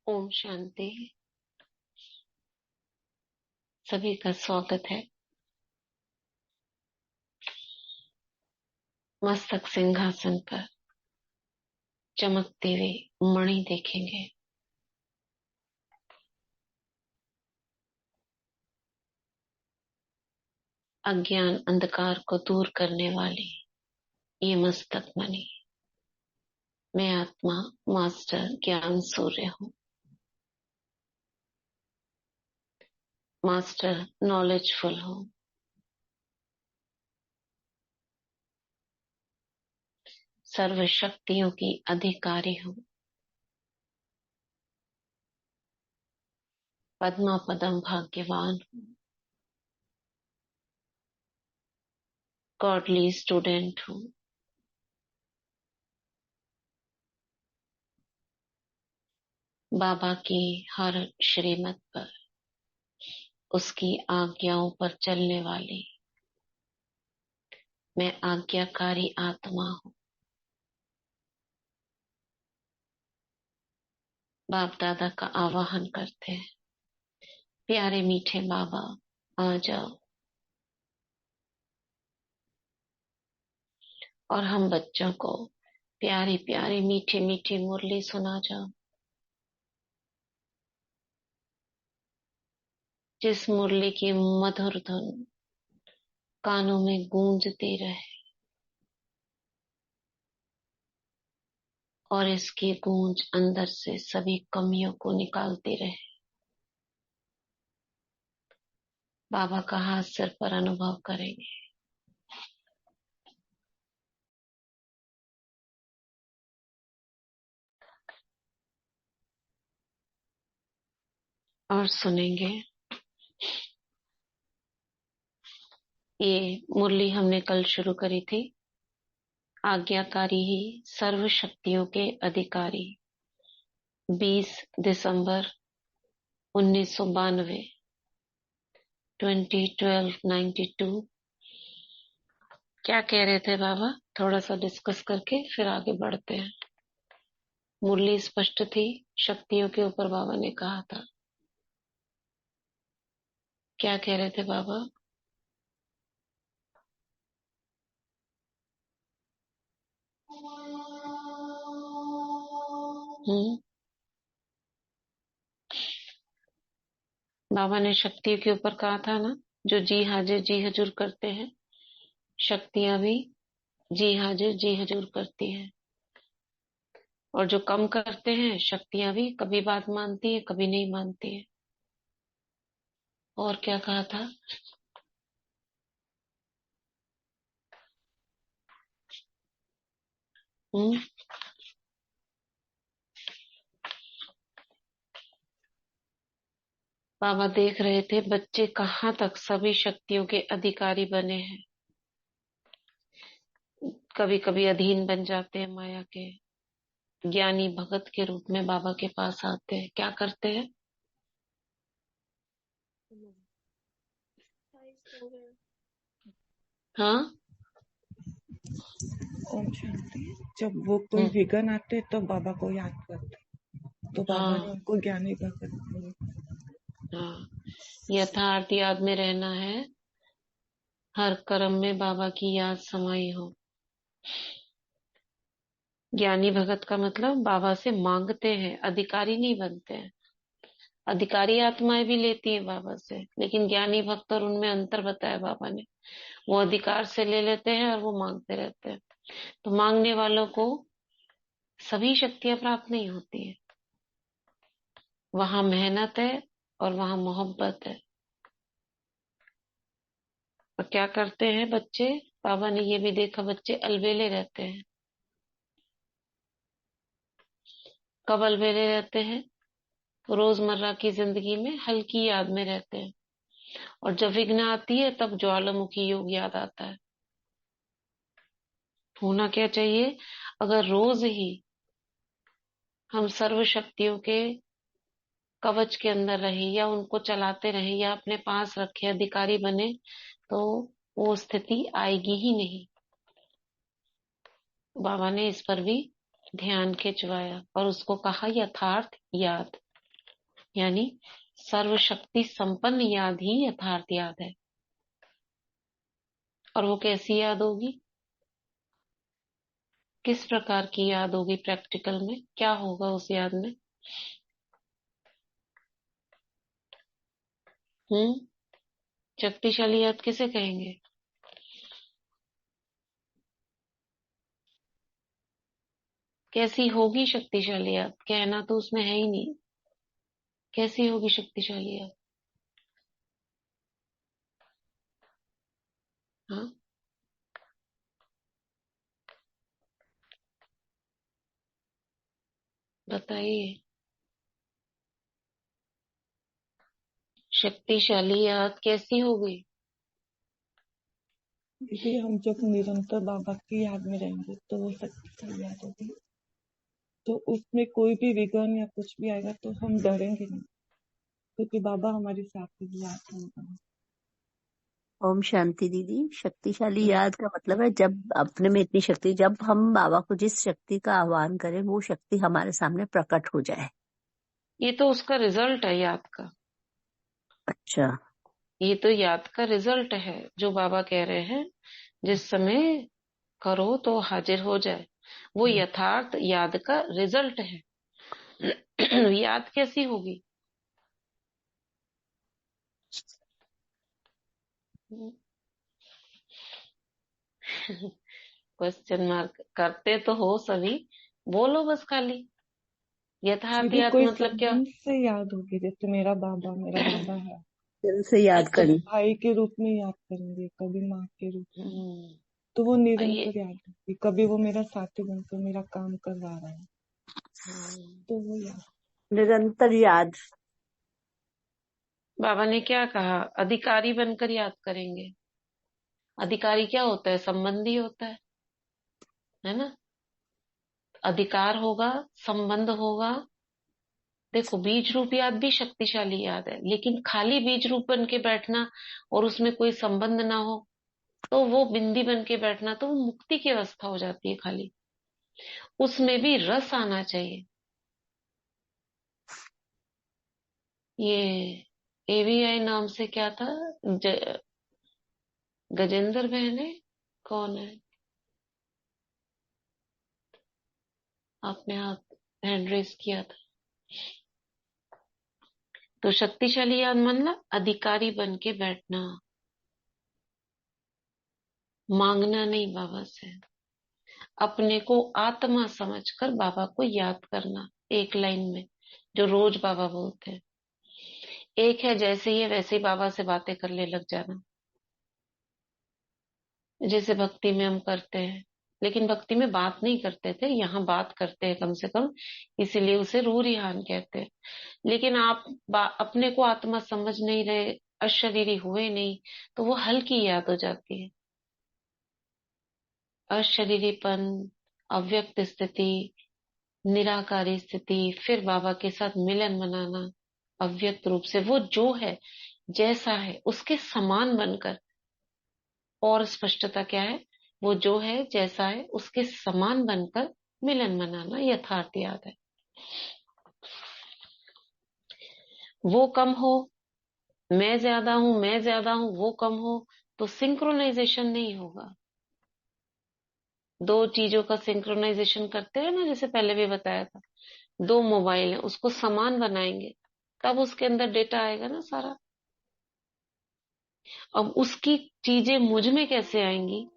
ओम शांति। सभी का स्वागत है। मस्तक सिंहासन पर चमकते हुए मणि देखेंगे। अज्ञान अंधकार को दूर करने वाली ये मस्तक मणि। मैं आत्मा मास्टर ज्ञान सूर्य हूँ। मास्टर नॉलेजफुल हूँ। सर्व शक्तियों की अधिकारी हूँ। पद्मा पदम भाग्यवान हूँ। गॉडली स्टूडेंट हूँ। बाबा की हर श्रीमत पर, उसकी आज्ञाओं पर चलने वाली मैं आज्ञाकारी आत्मा हूँ। बाप दादा का आवाहन करते हैं, प्यारे मीठे बाबा आ जाओ। और हम बच्चों को प्यारी प्यारी मीठी मीठी मुरली सुना जाओ, जिस मुरली की मधुर धुन कानों में गूंजती रहे और इसकी गूंज अंदर से सभी कमियों को निकालती रहे। बाबा का हाथ सिर पर अनुभव करेंगे। और सुनेंगे। ये मुरली हमने कल शुरू करी थी। आज्ञाकारी ही सर्व शक्तियों के अधिकारी। 20 दिसंबर 1992, 2012-92। क्या कह रहे थे बाबा? थोड़ा सा डिस्कस करके फिर आगे बढ़ते हैं। मुरली स्पष्ट थी। शक्तियों के ऊपर बाबा ने कहा था। क्या कह रहे थे बाबा? हम्म। बाबा ने शक्तियों के ऊपर कहा था ना, जो जी हाजिर जी हजूर करते हैं, शक्तियां भी जी हाजिर जी हजूर करती हैं। और जो कम करते हैं, शक्तियां भी कभी बात मानती है, कभी नहीं मानती है। और क्या कहा था? हम्म। बाबा देख रहे थे बच्चे कहाँ तक सभी शक्तियों के अधिकारी बने हैं। कभी कभी अधीन बन जाते हैं माया के। ज्ञानी भगत के रूप में बाबा के पास आते हैं। क्या करते हैं? हाँ। ओम शांति। जब वो कोई हम्म। विघन आते तो बाबा को याद करते, तो बाबा ने हाँ। उनको ज्ञानी भगत बोले। हाँ। यथार्थ याद में रहना है। हर कर्म में बाबा की याद समाई हो। ज्ञानी भगत का मतलब बाबा से मांगते हैं, अधिकारी नहीं बनते हैं। अधिकारी आत्माएं भी लेती हैं बाबा से, लेकिन ज्ञानी भक्त और उनमें अंतर बताया बाबा ने। वो अधिकार से ले लेते हैं और वो मांगते रहते हैं। तो मांगने वालों को सभी शक्तियां प्राप्त नहीं होती है। वहां मेहनत है और वहां मोहब्बत है। और क्या करते हैं बच्चे? बाबा ने ये भी देखा, बच्चे अलबेले रहते हैं। कब अलबेले रहते हैं? रोजमर्रा की जिंदगी में हल्की याद में रहते हैं। और जब विघ्न आती है तब ज्वालामुखी योग याद आता है। होना क्या चाहिए? अगर रोज ही हम सर्व शक्तियों के कवच के अंदर रहे या उनको चलाते रहे या अपने पास रखे, अधिकारी बने, तो वो स्थिति आएगी ही नहीं। बाबा ने इस पर भी ध्यान खिंचवाया और उसको कहा यथार्थ याद। यानी सर्वशक्ति संपन्न याद ही यथार्थ याद है। और वो कैसी याद होगी, किस प्रकार की याद होगी, प्रैक्टिकल में क्या होगा उस याद में? शक्तिशाली याद किसे कहेंगे? कैसी होगी शक्तिशाली याद? कहना तो उसमें है ही नहीं। कैसी होगी शक्तिशाली याद? हाँ, बताइए। शक्तिशाली याद कैसी होगी? दीदी हम जब निरंतर बाबा की याद में रहेंगे तो वो शक्तिशाली याद होगी। तो उसमें कोई भी विघ्न या कुछ भी आएगा तो हम डरेंगे नहीं, क्योंकि बाबा हमारे साथ ही याद होगा। ओम शांति दीदी। शक्तिशाली याद का मतलब है जब अपने में इतनी शक्ति, जब हम बाबा को जिस शक्ति का आह्वान करें वो शक्ति हमारे सामने प्रकट हो जाए। ये तो उसका रिजल्ट है याद का। अच्छा। ये तो याद का रिजल्ट है जो बाबा कह रहे हैं, जिस समय करो तो हाजिर हो जाए। वो यथार्थ याद का रिजल्ट है। याद कैसी होगी? क्वेश्चन मार्क करते तो हो सभी, बोलो बस खाली। यथार्थ दीदी याद कोई मतलब क्या? संबंध से याद होगी, जैसे मेरा बाबा है दिल से याद अच्छा। कभी करें। भाई के रूप में याद करेंगे, कभी माँ के रूप में, हम्म, तो वो ये निरंतर याद होगी। कभी वो मेरा साथी बनकर मेरा काम करवा रहा है हम्म, तो वो याद। निरंतर याद। बाबा ने क्या कहा? अधिकारी बनकर याद करेंगे। अधिकारी क्या होता है? संबंधी होता है ना? अधिकार होगा, संबंध होगा। देखो, बीज रूप याद भी शक्तिशाली याद है, लेकिन खाली बीज रूप बन के बैठना और उसमें कोई संबंध ना हो तो वो बिंदी बन के बैठना, तो वो मुक्ति की अवस्था हो जाती है खाली। उसमें भी रस आना चाहिए। ये एवीआई नाम से क्या था? गजेंद्र बहन है, कौन है? आपने हाथ हैंड रेस किया था। तो शक्तिशाली याद मतलब अधिकारी बन के बैठना, मांगना नहीं बाबा से, अपने को आत्मा समझकर बाबा को याद करना एक लाइन में, जो रोज बाबा बोलते हैं। एक है जैसे ही है वैसे ही बाबा से बातें करने लग जाना, जैसे भक्ति में हम करते हैं। लेकिन भक्ति में बात नहीं करते थे, यहाँ बात करते हैं कम से कम, इसीलिए उसे रूह रिहान कहते हैं। लेकिन आप अपने को आत्मा समझ नहीं रहे, अशरीरी हुए नहीं, तो वो हल्की याद हो जाती है। अशरीरीपन, अव्यक्त स्थिति, निराकारी स्थिति, फिर बाबा के साथ मिलन मनाना, अव्यक्त रूप से वो जो है, जैसा है उसके समान बनकर। और स्पष्टता क्या है? वो जो है जैसा है उसके समान बनकर मिलन मनाना यथार्थ याद है। वो कम हो, मैं ज्यादा हूं, वो कम हो, तो सिंक्रोनाइजेशन नहीं होगा। दो चीजों का सिंक्रोनाइजेशन करते हैं ना, जैसे पहले भी बताया था। दो मोबाइल है, उसको समान बनाएंगे तब उसके अंदर डेटा आएगा ना सारा। अब उसकी चीजें मुझ में कैसे आएंगी,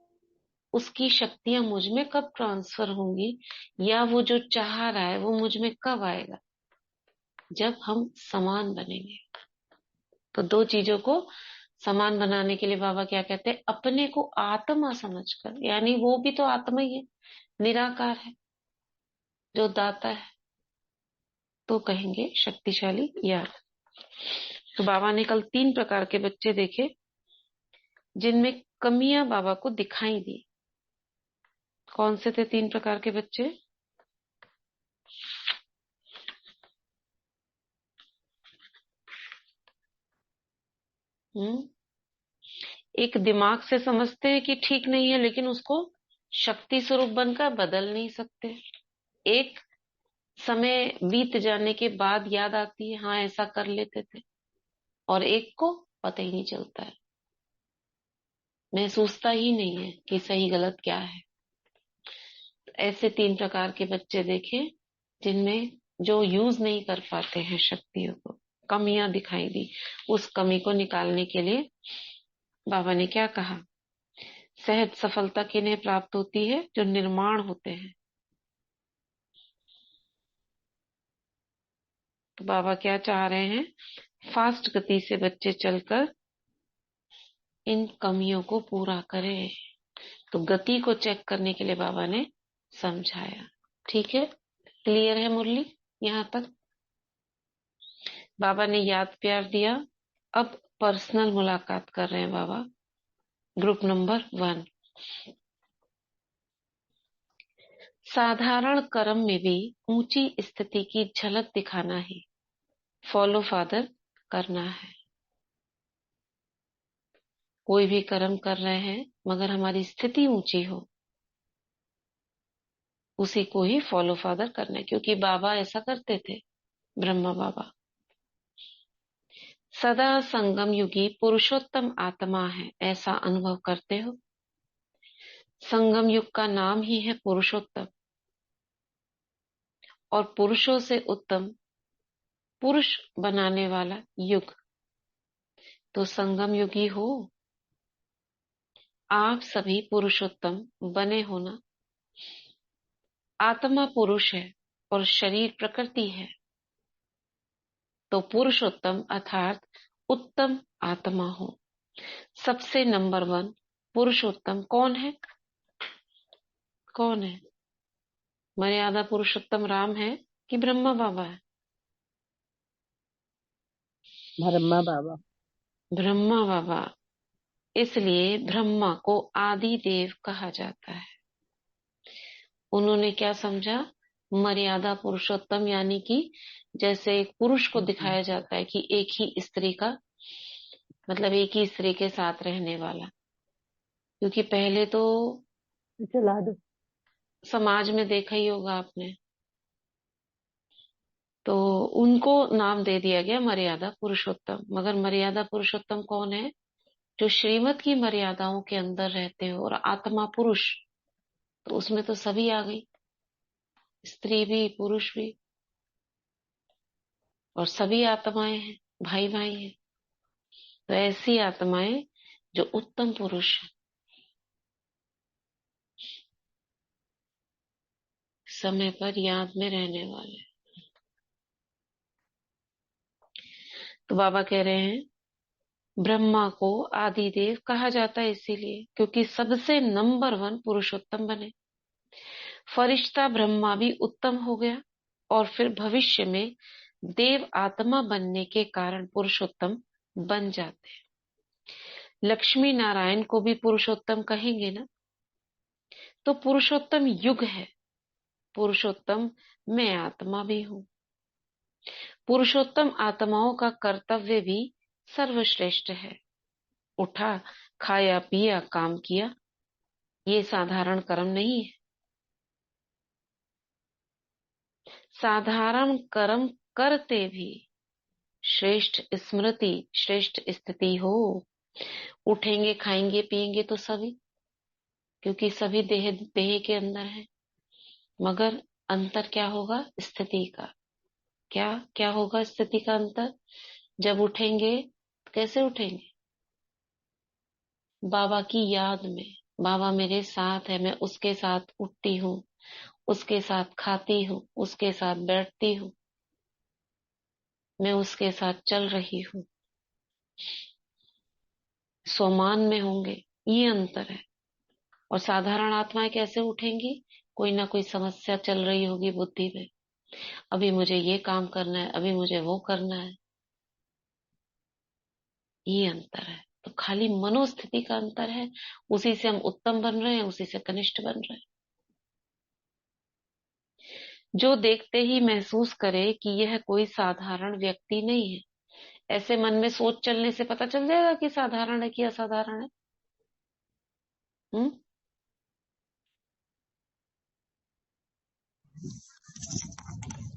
उसकी शक्तियां मुझ में कब ट्रांसफर होंगी, या वो जो चाह रहा है वो मुझ में कब आएगा? जब हम समान बनेंगे। तो दो चीजों को समान बनाने के लिए बाबा क्या कहते हैं? अपने को आत्मा समझकर, यानी वो भी तो आत्मा ही है, निराकार है, जो दाता है, तो कहेंगे शक्तिशाली याद। तो बाबा ने कल 3 प्रकार के बच्चे देखे जिनमें कमियां बाबा को दिखाई दी। कौन से थे 3 प्रकार के बच्चे? हम्म एक दिमाग से समझते हैं कि ठीक नहीं है, लेकिन उसको शक्ति स्वरूप बनकर बदल नहीं सकते। एक समय बीत जाने के बाद याद आती है, हाँ ऐसा कर लेते थे, और एक को पता ही नहीं चलता है, महसूसता ही नहीं है कि सही गलत क्या है। ऐसे 3 प्रकार के बच्चे देखे जिनमें जो यूज नहीं कर पाते हैं शक्तियों को, कमियां दिखाई दी। उस कमी को निकालने के लिए बाबा ने क्या कहा, सहज सफलता किन्हें प्राप्त होती है, जो निर्माण होते हैं। तो बाबा क्या चाह रहे हैं, फास्ट गति से बच्चे चलकर इन कमियों को पूरा करें। तो गति को चेक करने के लिए बाबा ने समझाया। ठीक है, क्लियर है मुरली यहाँ तक? बाबा ने याद प्यार दिया। अब पर्सनल मुलाकात कर रहे हैं बाबा। ग्रुप नंबर 1, साधारण कर्म में भी ऊंची स्थिति की झलक दिखाना ही फॉलो फादर करना है। कोई भी कर्म कर रहे हैं मगर हमारी स्थिति ऊंची हो, उसी को ही फॉलो फादर करना है, क्योंकि बाबा ऐसा करते थे, ब्रह्मा बाबा। सदा संगम युगी पुरुषोत्तम आत्मा है, ऐसा अनुभव करते हो। संगम युग का नाम ही है पुरुषोत्तम, और पुरुषों से उत्तम पुरुष बनाने वाला युग तो संगम युगी हो। आप सभी पुरुषोत्तम बने हो ना। आत्मा पुरुष है और शरीर प्रकृति है, तो पुरुषोत्तम अर्थात उत्तम आत्मा हो। सबसे नंबर 1 पुरुषोत्तम कौन है? कौन है? मर्यादा पुरुषोत्तम राम है कि ब्रह्मा बाबा है? ब्रह्मा बाबा। ब्रह्मा बाबा। इसलिए ब्रह्मा को आदि देव कहा जाता है। उन्होंने क्या समझा, मर्यादा पुरुषोत्तम यानी कि जैसे एक पुरुष को दिखाया जाता है कि एक ही स्त्री का मतलब एक ही स्त्री के साथ रहने वाला, क्योंकि पहले तो चला दो। समाज में देखा ही होगा आपने, तो उनको नाम दे दिया गया मर्यादा पुरुषोत्तम। मगर मर्यादा पुरुषोत्तम कौन है? जो श्रीमत की मर्यादाओं के अंदर रहते हो। और आत्मा पुरुष, तो उसमें तो सभी आ गई, स्त्री भी पुरुष भी, और सभी आत्माएं हैं, भाई भाई हैं। तो ऐसी आत्माएं जो उत्तम पुरुष हैं, समय पर याद में रहने वाले। तो बाबा कह रहे हैं ब्रह्मा को आदिदेव कहा जाता है इसीलिए क्योंकि सबसे नंबर 1 पुरुषोत्तम बने। फरिश्ता ब्रह्मा भी उत्तम हो गया, और फिर भविष्य में देव आत्मा बनने के कारण पुरुषोत्तम बन जाते हैं। लक्ष्मी नारायण को भी पुरुषोत्तम कहेंगे ना, तो पुरुषोत्तम युग है। पुरुषोत्तम मैं आत्मा भी हूं। पुरुषोत्तम आत्माओं का कर्तव्य भी सर्वश्रेष्ठ है। उठा, खाया, पिया, काम किया, ये साधारण कर्म नहीं है। साधारण कर्म करते भी श्रेष्ठ स्मृति, श्रेष्ठ स्थिति हो। उठेंगे, खाएंगे, पिएंगे तो सभी, क्योंकि सभी देह देह के अंदर है। मगर अंतर क्या होगा? स्थिति का। क्या क्या होगा स्थिति का अंतर? जब उठेंगे कैसे उठेंगे? बाबा की याद में। बाबा मेरे साथ है, मैं उसके साथ उठती हूँ, उसके साथ खाती हूँ, उसके साथ बैठती हूँ, मैं उसके साथ चल रही हूँ, सोमान में होंगे। ये अंतर है। और साधारण आत्माएं कैसे उठेंगी? कोई ना कोई समस्या चल रही होगी बुद्धि में, अभी मुझे ये काम करना है, अभी मुझे वो करना है। ये अंतर है। तो खाली मनोस्थिति का अंतर है, उसी से हम उत्तम बन रहे हैं, उसी से कनिष्ठ बन रहे हैं। जो देखते ही महसूस करे कि यह कोई साधारण व्यक्ति नहीं है, ऐसे मन में सोच चलने से पता चल जाएगा कि साधारण है कि असाधारण है। हम्म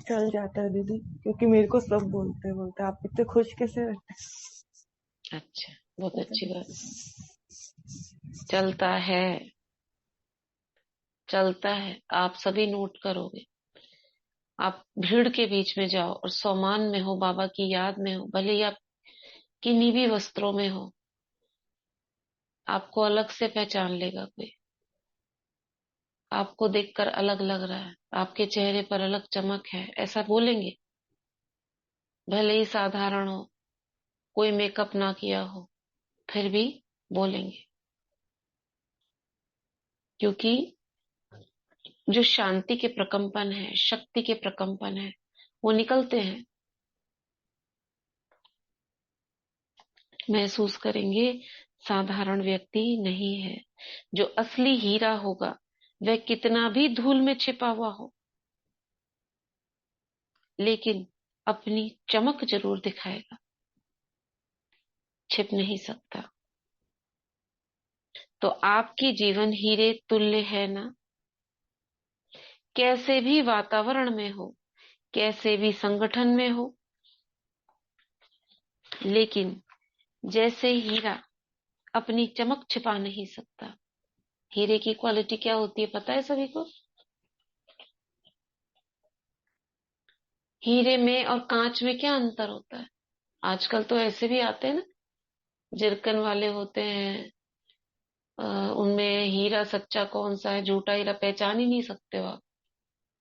चल जाता है दीदी, क्योंकि मेरे को सब बोलते आप इतने खुश कैसे रहते अच्छा, बहुत अच्छी बात। चलता है, चलता है। आप सभी नोट करोगे। आप भीड़ के बीच में जाओ और सम्मान में हो, बाबा की याद में हो, भले ही आप किन्हीं भी वस्त्रों में हो, आपको अलग से पहचान लेगा कोई। आपको देखकर अलग लग रहा है, आपके चेहरे पर अलग चमक है, ऐसा बोलेंगे। भले ही साधारण हो, कोई मेकअप ना किया हो, फिर भी बोलेंगे। क्योंकि जो शांति के प्रकंपन है, शक्ति के प्रकंपन है, वो निकलते हैं। महसूस करेंगे साधारण व्यक्ति नहीं है। जो असली हीरा होगा वह कितना भी धूल में छिपा हुआ हो, लेकिन अपनी चमक जरूर दिखाएगा, छिप नहीं सकता। तो आपकी जीवन हीरे तुल्य है ना। कैसे भी वातावरण में हो, कैसे भी संगठन में हो, लेकिन जैसे हीरा अपनी चमक छिपा नहीं सकता। हीरे की क्वालिटी क्या होती है पता है सभी को? हीरे में और कांच में क्या अंतर होता है? आजकल तो ऐसे भी आते हैं ना, जिरकन वाले होते हैं, उनमें हीरा सच्चा कौन सा है, झूठा हीरा पहचान ही नहीं सकते हो आप।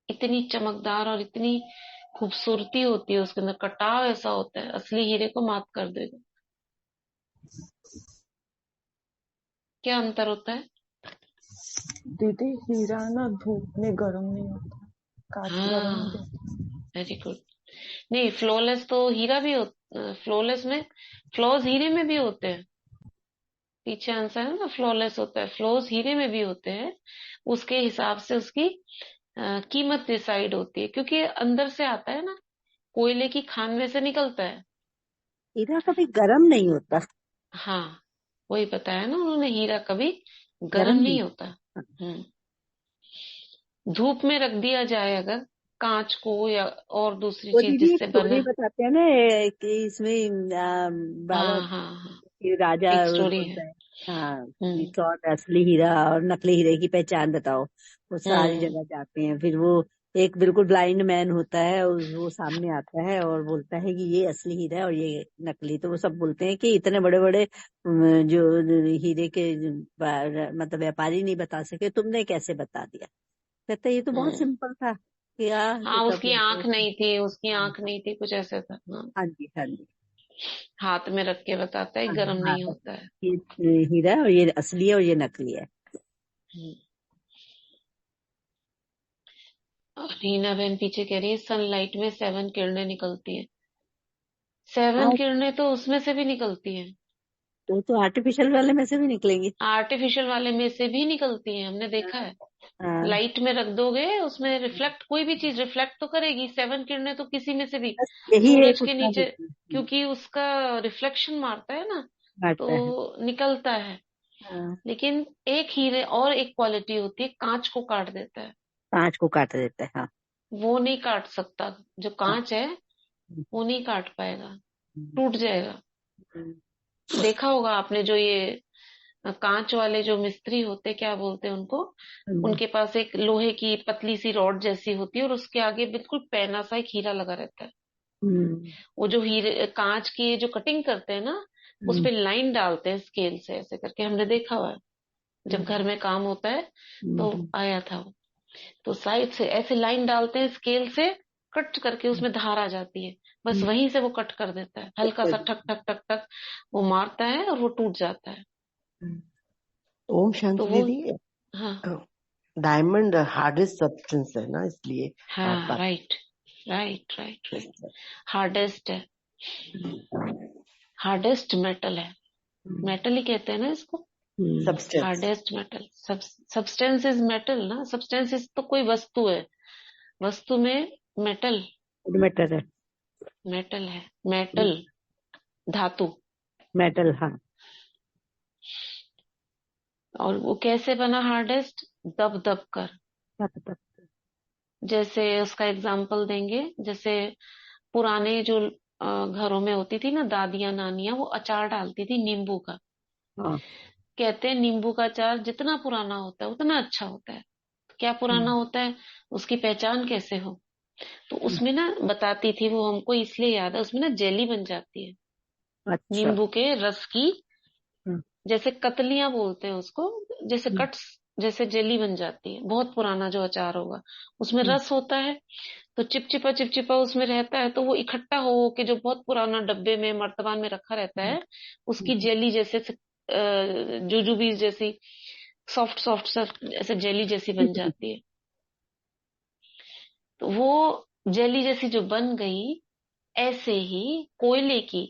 इतनी चमकदार और इतनी खूबसूरती होती है उसके अंदर, कटाव ऐसा होता है, असली हीरे को मात कर देगा। क्या अंतर होता है? दीदी हीरा ना धूप में गर्म नहीं होता, कांच गर्म हो हाँ, जाता वेरी गुड। नहीं, फ्लॉलेस तो हीरा भी होता, फ्लॉलेस में फ्लॉज हीरे में भी होते हैं। पीछे आंसर है ना, फ्लॉलेस होता है, फ्लॉज हीरे में भी होते हैं। उसके हिसाब से उसकी कीमत डिसाइड होती है, क्योंकि अंदर से आता है ना, कोयले की खान में से निकलता है। हीरा कभी गर्म नहीं होता। हाँ, वही बताया ना उन्होंने, हीरा कभी गर्म गर्म नहीं। नहीं होता। धूप में रख दिया जाए अगर कांच को या और दूसरी वो चीज दीदी एक जिससे स्टोरी बना। बताते हैं ना कि इसमें बाबा हाँ हाँ हाँ, कि राजा एक स्टोरी है। बोलता है, हाँ, कि हम्म कौन असली हीरा और नकली हीरे की पहचान बताओ। वो सारी हम्म जगह जाते हैं, फिर वो एक बिल्कुल ब्लाइंड मैन होता है, वो सामने आता है और बोलता है कि ये असली हीरा है और ये नकली। तो वो सब बोलते हैं कि इतने बड़े बड़े जो हीरे के मतलब व्यापारी नहीं बता सके, तुमने कैसे बता दिया। कहते हैं, ये तो बहुत हम्म। सिंपल था कि तो हाँ, तब उसकी बोलते आंख हैं, नहीं थी, उसकी हाँ आंख नहीं थी, कुछ ऐसा था। हाँ, हाँ जी, हाँ जी, हाथ में रख के बताता है, हाँ गर्म हाँ, नहीं बस होता है। ये हीरा है और ये असली है और ये नकली है। हम्म। और रीना बहन पीछे कह रही है, सनलाइट में 7 किरणें निकलती हैं। 7 हाँ, किरणें तो उसमें से भी निकलती हैं। तो आर्टिफिशियल वाले में से भी निकलेंगे। आर्टिफिशियल वाले में से भी निकलती हैं, हमने देखा है। हाँ, लाइट में रख दोगे, उसमें रिफ्लेक्ट, कोई भी चीज रिफ्लेक्ट तो करेगी। 7 किरणें तो किसी में से भी, बस यही सूरज एक के उसका नीचे, क्योंकि उसका रिफ्लेक्शन मारता है ना, घाटा है। तो निकलता है। हाँ, लेकिन एक हीरे और एक क्वालिटी होती है, कांच को काट देता है। कांच को काट देता है, हाँ। वो नहीं काट सकता, जो हाँ, कांच है वो नहीं काट पाएगा, हम्म, टूट जाएगा। हम्म, देखा होगा आपने, जो ये कांच वाले जो मिस्त्री होते, क्या बोलते हैं उनको, हम्म, उनके पास एक लोहे की पतली सी रॉड जैसी होती है और उसके आगे बिल्कुल पैना सा एक हीरा लगा रहता है। हम्म, वो जो हीरे कांच की जो कटिंग करते हैं ना, उस हम्म, पे लाइन डालते हैं स्केल से, ऐसे करके हमने देखा हुआ है। जब घर हम्म, में काम होता है तो हम्म, आया था वो। तो साइड से ऐसे लाइन डालते हैं स्केल से, कट करके उसमें धार आ जाती है, बस हम्म, वहीं से वो कट कर देता है, हल्का सा ठक ठक ठक ठक वो मारता है और वो टूट जाता है। हम्म। ओम तो शांति वो, दीदी, हाँ डायमंड हार्डेस्ट सब्सटेंस है ना, इसलिए आप हाँ, बात right right right right. Hardest है, हार्डेस्ट मेटल है। मेटल ही कहते हैं ना इसको, substance. Hardest metal. Substance is metal ना, सब्सटेंस इज तो कोई वस्तु है, वस्तु में मेटल, मेटल है। मेटल है, मेटल धातु। मेटल, हाँ। और वो कैसे बना हार्डेस्ट? दब दब कर। तब तक जैसे उसका एग्जाम्पल देंगे, जैसे पुराने जो घरों में होती थी ना दादियां नानियां, वो अचार डालती थी नींबू का। हाँ। कहते हैं नींबू का अचार जितना पुराना होता है उतना अच्छा होता है। क्या पुराना हम्म, होता है, उसकी पहचान कैसे हो? तो हम्म, उसमें ना बताती थी वो, हमको इसलिए याद है, उसमें ना जेली बन जाती है अच्छा। नींबू के रस की। हम्म, जैसे कतलियां बोलते हैं उसको, जैसे हम्म, कट्स, जैसे जेली बन जाती है। बहुत पुराना जो अचार होगा उसमें हम्म, रस होता है, तो चिपचिपा चिपचिपा उसमें रहता है, तो वो इकट्ठा हो के जो बहुत पुराना डब्बे में मर्तबान में रखा रहता हम्म, है, उसकी हम्म, जेली जैसे जुजुबी जैसी, सॉफ्ट सॉफ्ट सा, ऐसे जेली जैसी बन हम्म, जाती है। तो वो जेली जैसी जो बन गई, ऐसे ही कोयले की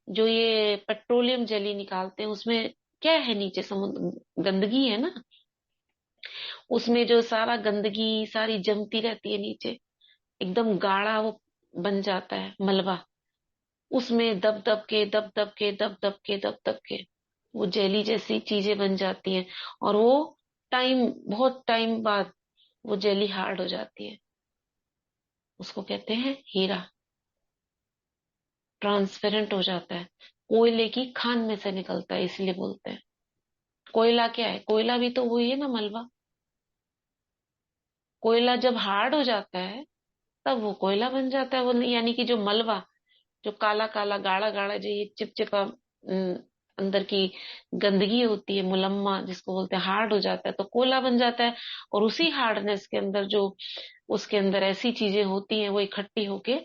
जो ये पेट्रोलियम जेली निकालते हैं, उसमें क्या है, नीचे समुद्र गंदगी है ना, उसमें जो सारा गंदगी सारी जमती रहती है नीचे, एकदम गाढ़ा वो बन जाता है मलबा। उसमें दब दब के दब दब के दब दब के दब दब के वो जेली जैसी चीजें बन जाती हैं। और वो बहुत टाइम बाद वो जेली हार्ड हो जाती है। उसको कहते हैं हीरा, ट्रांसपेरेंट हो जाता है। कोयले की खान में से निकलता है, इसलिए बोलते हैं। कोयला क्या है? कोयला भी तो वही है ना, मलबा। कोयला जब हार्ड हो जाता है तब वो कोयला बन जाता है। वो यानी कि जो मलबा, जो काला काला गाढ़ा गाढ़ा, जो ये चिपचिपा अंदर की गंदगी होती है, मुलम्मा जिसको बोलते हैं, हार्ड हो जाता है तो कोयला बन जाता है। और उसी हार्डनेस के अंदर जो उसके अंदर ऐसी चीजें होती हैं वो इकट्ठी होके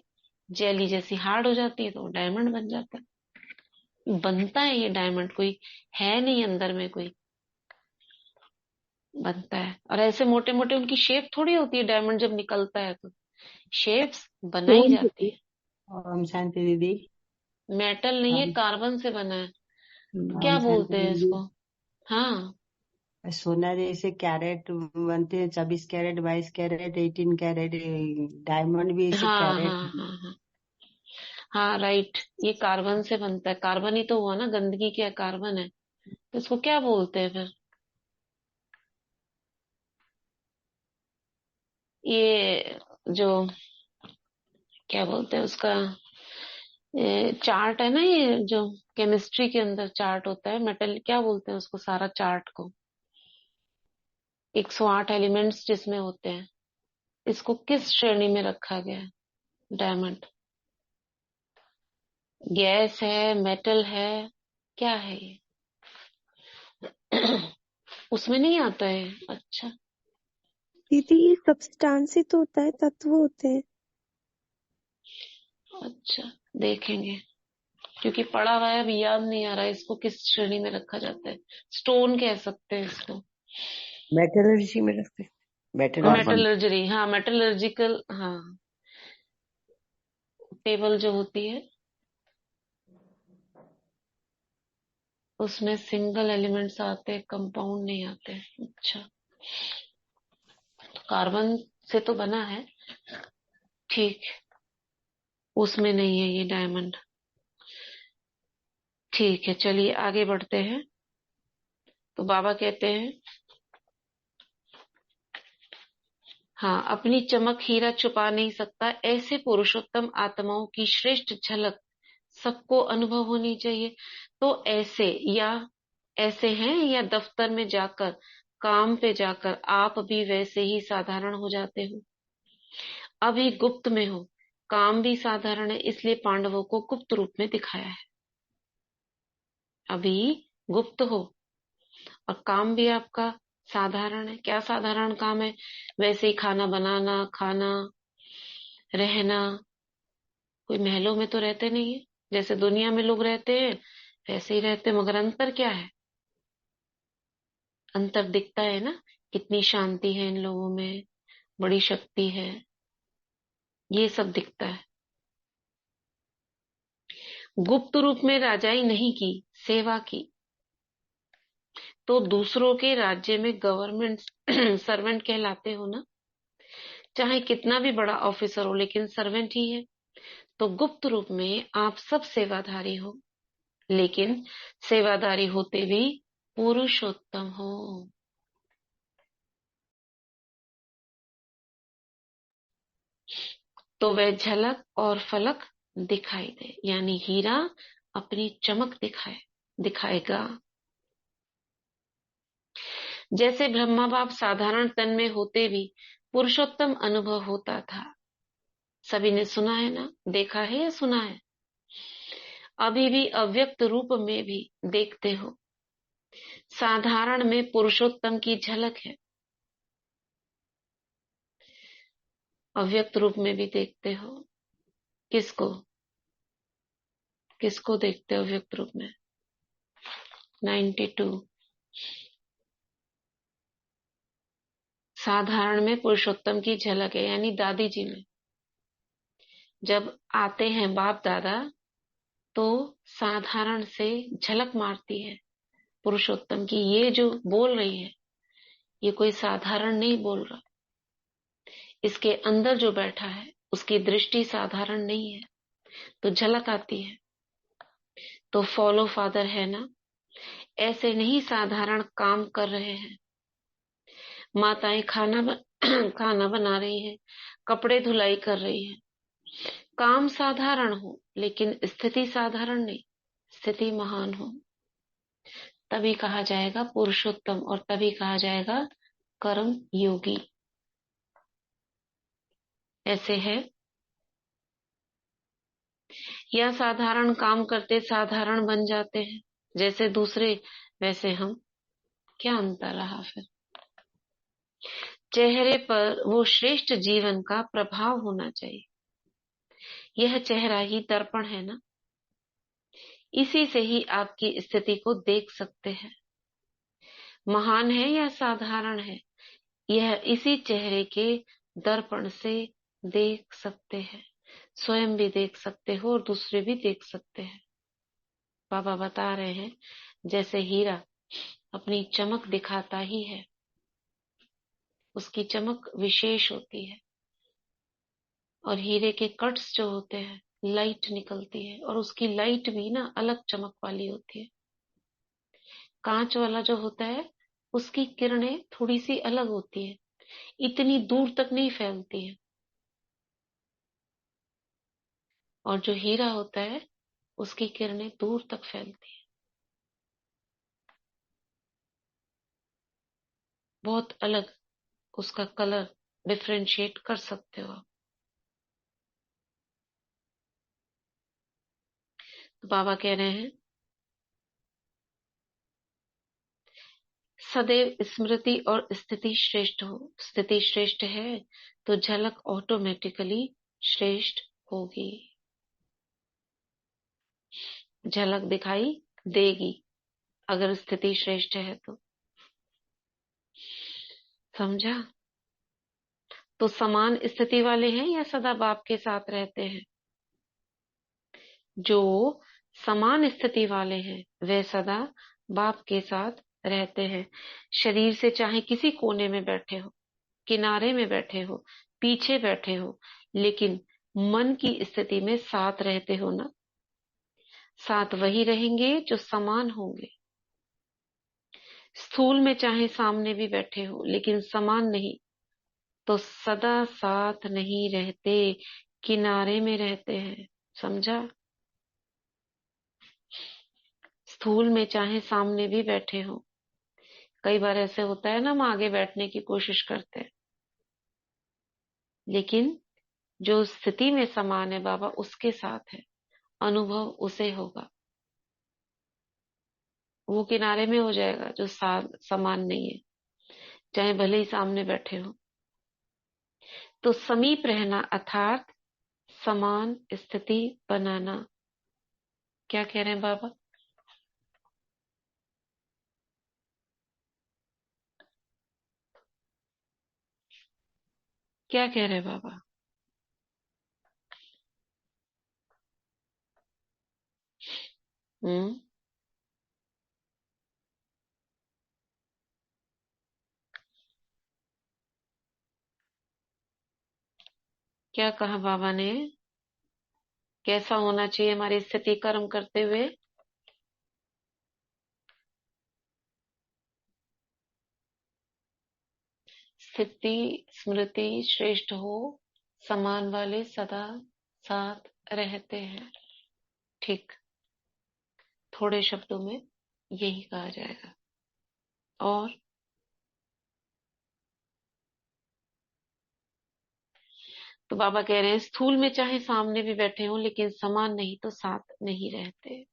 जेली जैसी हार्ड हो जाती है, तो वो डायमंड बन जाता है। बनता है ये डायमंड, कोई है नहीं अंदर में कोई, बनता है। और ऐसे मोटे मोटे उनकी शेप थोड़ी होती है, डायमंड जब निकलता है तो शेप्स बनाई सोन जाती दीदी। है। ओम शांति दीदी। मेटल नहीं है, हम कार्बन से बना है। ओम क्या शांति बोलते हैं दीदी। इसको? हाँ सोना जैसे कैरेट बनते हैं, 24 कैरेट, 22 कैरेट, 18 कैरेट। डायमंड भी ऐसे हाँ कैरेट। हाँ हाँ हाँ। हाँ राइट, ये कार्बन से बनता है। कार्बन ही तो हुआ ना, गंदगी क्या है, कार्बन है। तो इसको क्या बोलते हैं फिर? ये जो क्या बोलते हैं उसका, ये चार्ट है ना, ये जो केमिस्ट्री के अंदर चार्ट होता है, मेटल क्या बोलते हैं उसको, सारा चार्ट को, 108 एलिमेंट्स जिसमें होते हैं, इसको किस श्रेणी में रखा गया है? डायमंड गैस है, मेटल है, क्या है ये? उसमें नहीं आता है? अच्छा। दीदी ये सब्सटेंस ही तो होता है, तत्व होते हैं। अच्छा, देखेंगे, क्योंकि पढ़ा हुआ है, अभी याद नहीं आ रहा है इसको किस श्रेणी में रखा जाता है। स्टोन कह सकते हैं इसको। मेटलर्जी में रखते, मेटलर्जी। मेटलर्जरी, हाँ मेटलर्जिकल, हाँ। टेबल जो होती है उसमें सिंगल एलिमेंट्स आते हैं, कंपाउंड नहीं आते। अच्छा, तो कार्बन से तो बना है, ठीक, उसमें नहीं है ये डायमंड। ठीक है, चलिए आगे बढ़ते हैं। तो बाबा कहते हैं, हाँ, अपनी चमक हीरा छुपा नहीं सकता, ऐसे पुरुषोत्तम आत्माओं की श्रेष्ठ झलक सबको अनुभव होनी चाहिए। तो ऐसे, या ऐसे हैं, या दफ्तर में जाकर, काम पे जाकर आप भी वैसे ही साधारण हो जाते हो? अभी गुप्त में हो, काम भी साधारण है, इसलिए पांडवों को गुप्त रूप में दिखाया है। अभी गुप्त हो और काम भी आपका साधारण है। क्या साधारण काम है? वैसे ही खाना बनाना, खाना, रहना। कोई महलों में तो रहते नहीं है, जैसे दुनिया में लोग रहते हैं वैसे ही रहते हैं। मगर अंतर क्या है? अंतर दिखता है ना, कितनी शांति है इन लोगों में, बड़ी शक्ति है, ये सब दिखता है। गुप्त रूप में राजाई नहीं की, सेवा की, तो दूसरों के राज्य में गवर्नमेंट सर्वेंट कहलाते हो ना। चाहे कितना भी बड़ा ऑफिसर हो, लेकिन सर्वेंट ही है। तो गुप्त रूप में आप सब सेवाधारी हो, लेकिन सेवाधारी होते भी पुरुषोत्तम हो। तो वह झलक और फलक दिखाई दे, यानी हीरा अपनी चमक दिखाएगा। जैसे ब्रह्मा बाप साधारण तन में होते भी पुरुषोत्तम अनुभव होता था। सभी ने सुना है ना, देखा है या सुना है? अभी भी अव्यक्त रूप में भी देखते हो, साधारण में पुरुषोत्तम की झलक है। अव्यक्त रूप में भी देखते हो। किसको किसको देखते हो अव्यक्त रूप में? 92। साधारण में पुरुषोत्तम की झलक है, यानी दादी जी में जब आते हैं बाप दादा, तो साधारण से झलक मारती है पुरुषोत्तम की। ये जो बोल रही है, ये कोई साधारण नहीं बोल रहा। इसके अंदर जो बैठा है उसकी दृष्टि साधारण नहीं है, तो झलक आती है। तो फॉलो फादर है ना, ऐसे नहीं साधारण काम कर रहे हैं। माताएं खाना बना रही हैं, कपड़े धुलाई कर रही हैं। काम साधारण हो लेकिन स्थिति साधारण नहीं, स्थिति महान हो, तभी कहा जाएगा पुरुषोत्तम, और तभी कहा जाएगा कर्म योगी। ऐसे है। या साधारण काम करते साधारण बन जाते हैं, जैसे दूसरे वैसे हम। क्या अंतर रहा फिर? चेहरे पर वो श्रेष्ठ जीवन का प्रभाव होना चाहिए। यह चेहरा ही दर्पण है ना, इसी से ही आपकी स्थिति को देख सकते हैं। महान है या साधारण है, यह इसी चेहरे के दर्पण से देख सकते हैं। स्वयं भी देख सकते हो और दूसरे भी देख सकते हैं। बाबा बता रहे हैं, जैसे हीरा अपनी चमक दिखाता ही है, उसकी चमक विशेष होती है। और हीरे के कट्स जो होते हैं, लाइट निकलती है, और उसकी लाइट भी ना अलग चमक वाली होती है। कांच वाला जो होता है, उसकी किरणें थोड़ी सी अलग होती है, इतनी दूर तक नहीं फैलती है। और जो हीरा होता है, उसकी किरणें दूर तक फैलती है। बहुत अलग उसका कलर डिफ्रेंशिएट कर सकते हो आप। तो बाबा कह रहे हैं, सदैव स्मृति और स्थिति श्रेष्ठ हो। स्थिति श्रेष्ठ है तो झलक ऑटोमेटिकली श्रेष्ठ होगी। झलक दिखाई देगी अगर स्थिति श्रेष्ठ है तो। समझा? तो समान स्थिति वाले हैं या सदा बाप के साथ रहते हैं? जो समान स्थिति वाले हैं वे सदा बाप के साथ रहते हैं। शरीर से चाहे किसी कोने में बैठे हो, किनारे में बैठे हो, पीछे बैठे हो, लेकिन मन की स्थिति में साथ रहते हो ना। साथ वही रहेंगे जो समान होंगे। स्थूल में चाहे सामने भी बैठे हो लेकिन समान नहीं, तो सदा साथ नहीं रहते, किनारे में रहते हैं। समझा? स्थूल में चाहे सामने भी बैठे हो, कई बार ऐसे होता है ना, हम आगे बैठने की कोशिश करते हैं, लेकिन जो स्थिति में समान है बाबा उसके साथ है, अनुभव उसे होगा। वो किनारे में हो जाएगा जो समान नहीं है, चाहे भले ही सामने बैठे हो। तो समीप रहना अर्थात समान स्थिति बनाना। क्या कह रहे हैं बाबा? क्या कह रहे हैं बाबा? हम्म। क्या कहा बाबा ने? कैसा होना चाहिए हमारी स्थिति कर्म करते हुए? स्थिति स्मृति श्रेष्ठ हो, समान वाले सदा साथ रहते हैं। ठीक, थोड़े शब्दों में यही कहा जाएगा। और तो बाबा कह रहे हैं स्थूल में चाहे सामने भी बैठे हों लेकिन समान नहीं तो साथ नहीं रहते।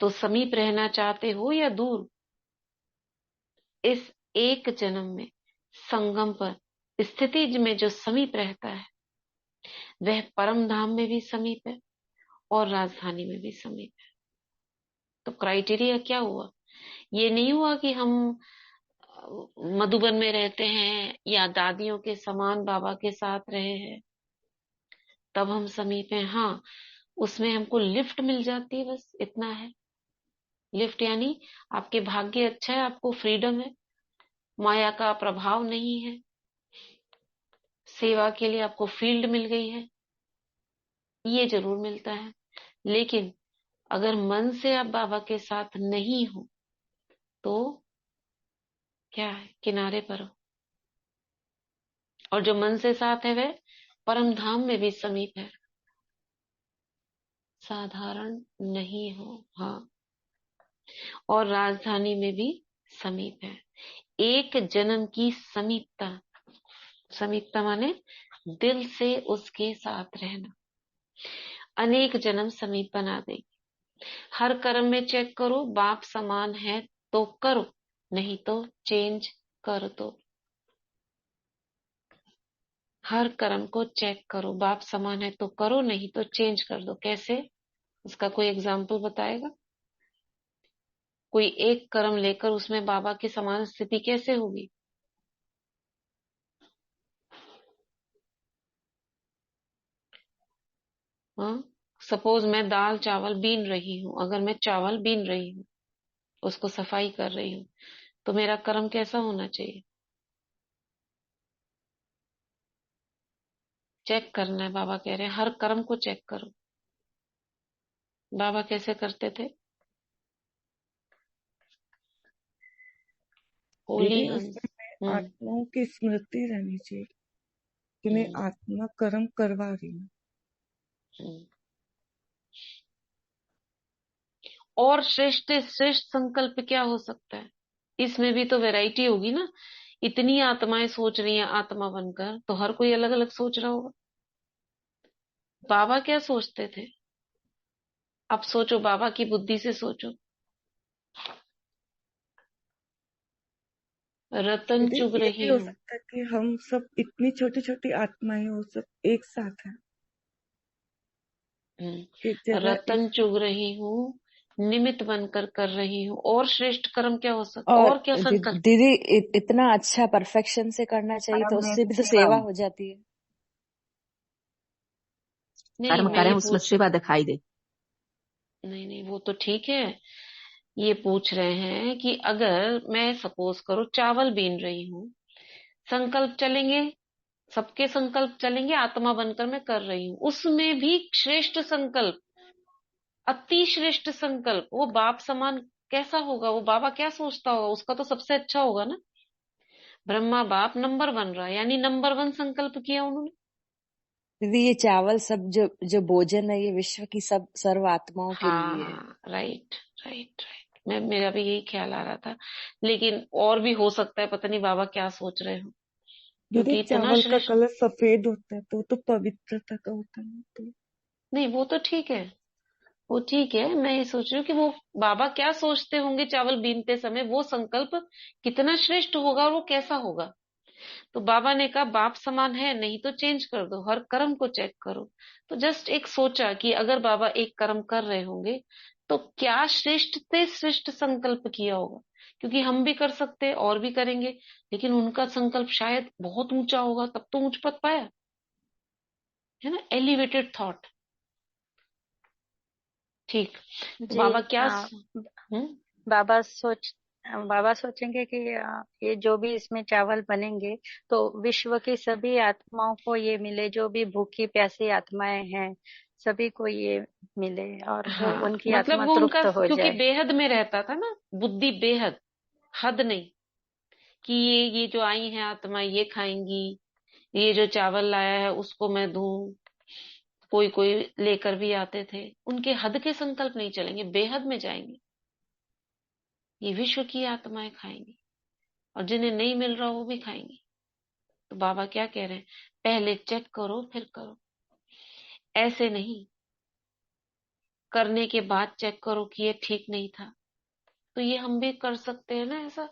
तो समीप रहना चाहते हो या दूर, इस एक जन्म में संगम पर स्थिति में जो समीप रहता है वह परम धाम में भी समीप है और राजधानी में भी समीप है। तो क्राइटेरिया क्या हुआ? ये नहीं हुआ कि हम मधुबन में रहते हैं या दादियों के समान बाबा के साथ रहे हैं तब हम समीप हैं। हाँ, उसमें हमको लिफ्ट मिल जाती है, बस इतना है। लिफ्ट यानी आपके भाग्य अच्छा है, आपको फ्रीडम है, माया का प्रभाव नहीं है, सेवा के लिए आपको फील्ड मिल गई है, ये जरूर मिलता है। लेकिन अगर मन से आप बाबा के साथ नहीं हो तो क्या है, किनारे पर हो। और जो मन से साथ है वह परम धाम में भी समीप है, साधारण नहीं हो। हाँ, और राजधानी में भी समीप है। एक जन्म की समीपता, समीपता माने दिल से उसके साथ रहना, अनेक जन्म समीप बना देगी। हर कर्म में चेक करो, बाप समान है तो करो, नहीं तो चेंज कर दो। हर कर्म को चेक करो, बाप समान है तो करो, नहीं तो चेंज कर दो। कैसे? उसका कोई एग्जाम्पल बताएगा? कोई एक कर्म लेकर उसमें बाबा की समान स्थिति कैसे होगी? हाँ, सपोज मैं दाल चावल बीन रही हूँ, अगर मैं चावल बीन रही हूँ, उसको सफाई कर रही हूँ, तो मेरा कर्म कैसा होना चाहिए? चेक करना है। बाबा कह रहे हैं हर कर्म को चेक करो। बाबा कैसे करते थे? होली दीदी हंस। उसमें हम्म। आत्माओं की स्मृति रहनी चाहिए कि मैं हम्म। आत्मा कर्म करवा रही हूँ। हम्म। और श्रेष्ठ श्रेष्ठ संकल्प क्या हो सकता है? इसमें भी तो वैरायटी होगी ना। इतनी आत्माएं सोच रही हैं आत्मा बनकर, तो हर कोई अलग अलग सोच रहा होगा। बाबा क्या सोचते थे? अब सोचो, बाबा की बुद्धि से सोचो। रतन दीदी चुग ये भी रही हो हूँ। सकता है कि हम सब इतनी छोटी छोटी आत्माएं वो सब एक साथ हैं, एक जगह एक रतन चुग रही हूँ, निमित्त बनकर कर रही हूँ। और श्रेष्ठ कर्म क्या हो सकता? और और क्या संकल्प? दीदी इतना अच्छा परफेक्शन से करना चाहिए तो परम में उससे भी तो सेवा सेवा। हो जाती है। नहीं, कर्म मैं करें ये उसमें पूछ, सेवा दिखाई दे। नहीं नहीं, वो तो ठीक है। ये पूछ रहे हैं कि अगर मैं सपोज करो चावल बीन रही हूँ, संकल्प चलेंगे, सबके संकल्प चलेंगे, आत्मा बनकर मैं कर रही हूँ, उसमें भी श्रेष्ठ संकल्प, अति श्रेष्ठ संकल्प, वो बाप समान कैसा होगा? वो बाबा क्या सोचता होगा? उसका तो सबसे अच्छा होगा ना। ब्रह्मा बाप नंबर 1 रहा, यानी नंबर 1 संकल्प किया उन्होंने। दीदी ये चावल सब जो जो भोजन है ये विश्व की सब सर्व आत्माओं के लिए है। हाँ, राइट राइट राइट, मैं, मेरा भी यही ख्याल आ रहा था। लेकिन और भी हो सकता है, पता नहीं बाबा क्या सोच रहे हो, दीदी क्योंकि इतना चावल का श्रेष्ठ। कलर सफेद होता है तो पवित्रता का होता है ना, तो नहीं, वो तो ठीक है, वो ठीक है। मैं ये सोच रही हूँ कि वो बाबा क्या सोचते होंगे चावल बीनते समय, वो संकल्प कितना श्रेष्ठ होगा और वो कैसा होगा। तो बाबा ने कहा बाप समान है, नहीं तो चेंज कर दो, हर कर्म को चेक करो। तो जस्ट एक सोचा कि अगर बाबा एक कर्म कर रहे होंगे तो क्या श्रेष्ठ से श्रेष्ठ संकल्प किया होगा, क्योंकि हम भी कर सकते हैं और भी करेंगे, लेकिन उनका संकल्प शायद बहुत ऊंचा होगा, तब तो ऊंच पद पाया है ना, एलिवेटेड थॉट। ठीक। तो जी। बाबा क्या हम्म। बाबा सोच बाबा सोचेंगे कि ये जो भी इसमें चावल बनेंगे तो विश्व की सभी आत्माओं को ये मिले, जो भी भूखी प्यासी आत्माएं हैं सभी को ये मिले और वो हाँ, उनकी मतलब आत्मा वो उनका, तृप्त हो क्योंकि जाए। बेहद में रहता था ना, बुद्धि बेहद, हद नहीं कि ये जो आई हैं आत्मा ये खाएंगी, ये जो चावल लाया है उसको मैं दूं। कोई कोई लेकर भी आते थे। उनके हद के संकल्प नहीं चलेंगे, बेहद में जाएंगे। ये विश्व की आत्माएं खाएंगी, और जिन्हें नहीं मिल रहा वो भी खाएंगी। तो बाबा क्या कह रहे हैं, पहले चेक करो फिर करो। ऐसे नहीं, करने के बाद चेक करो कि ये ठीक नहीं था। तो ये हम भी कर सकते हैं ना, ऐसा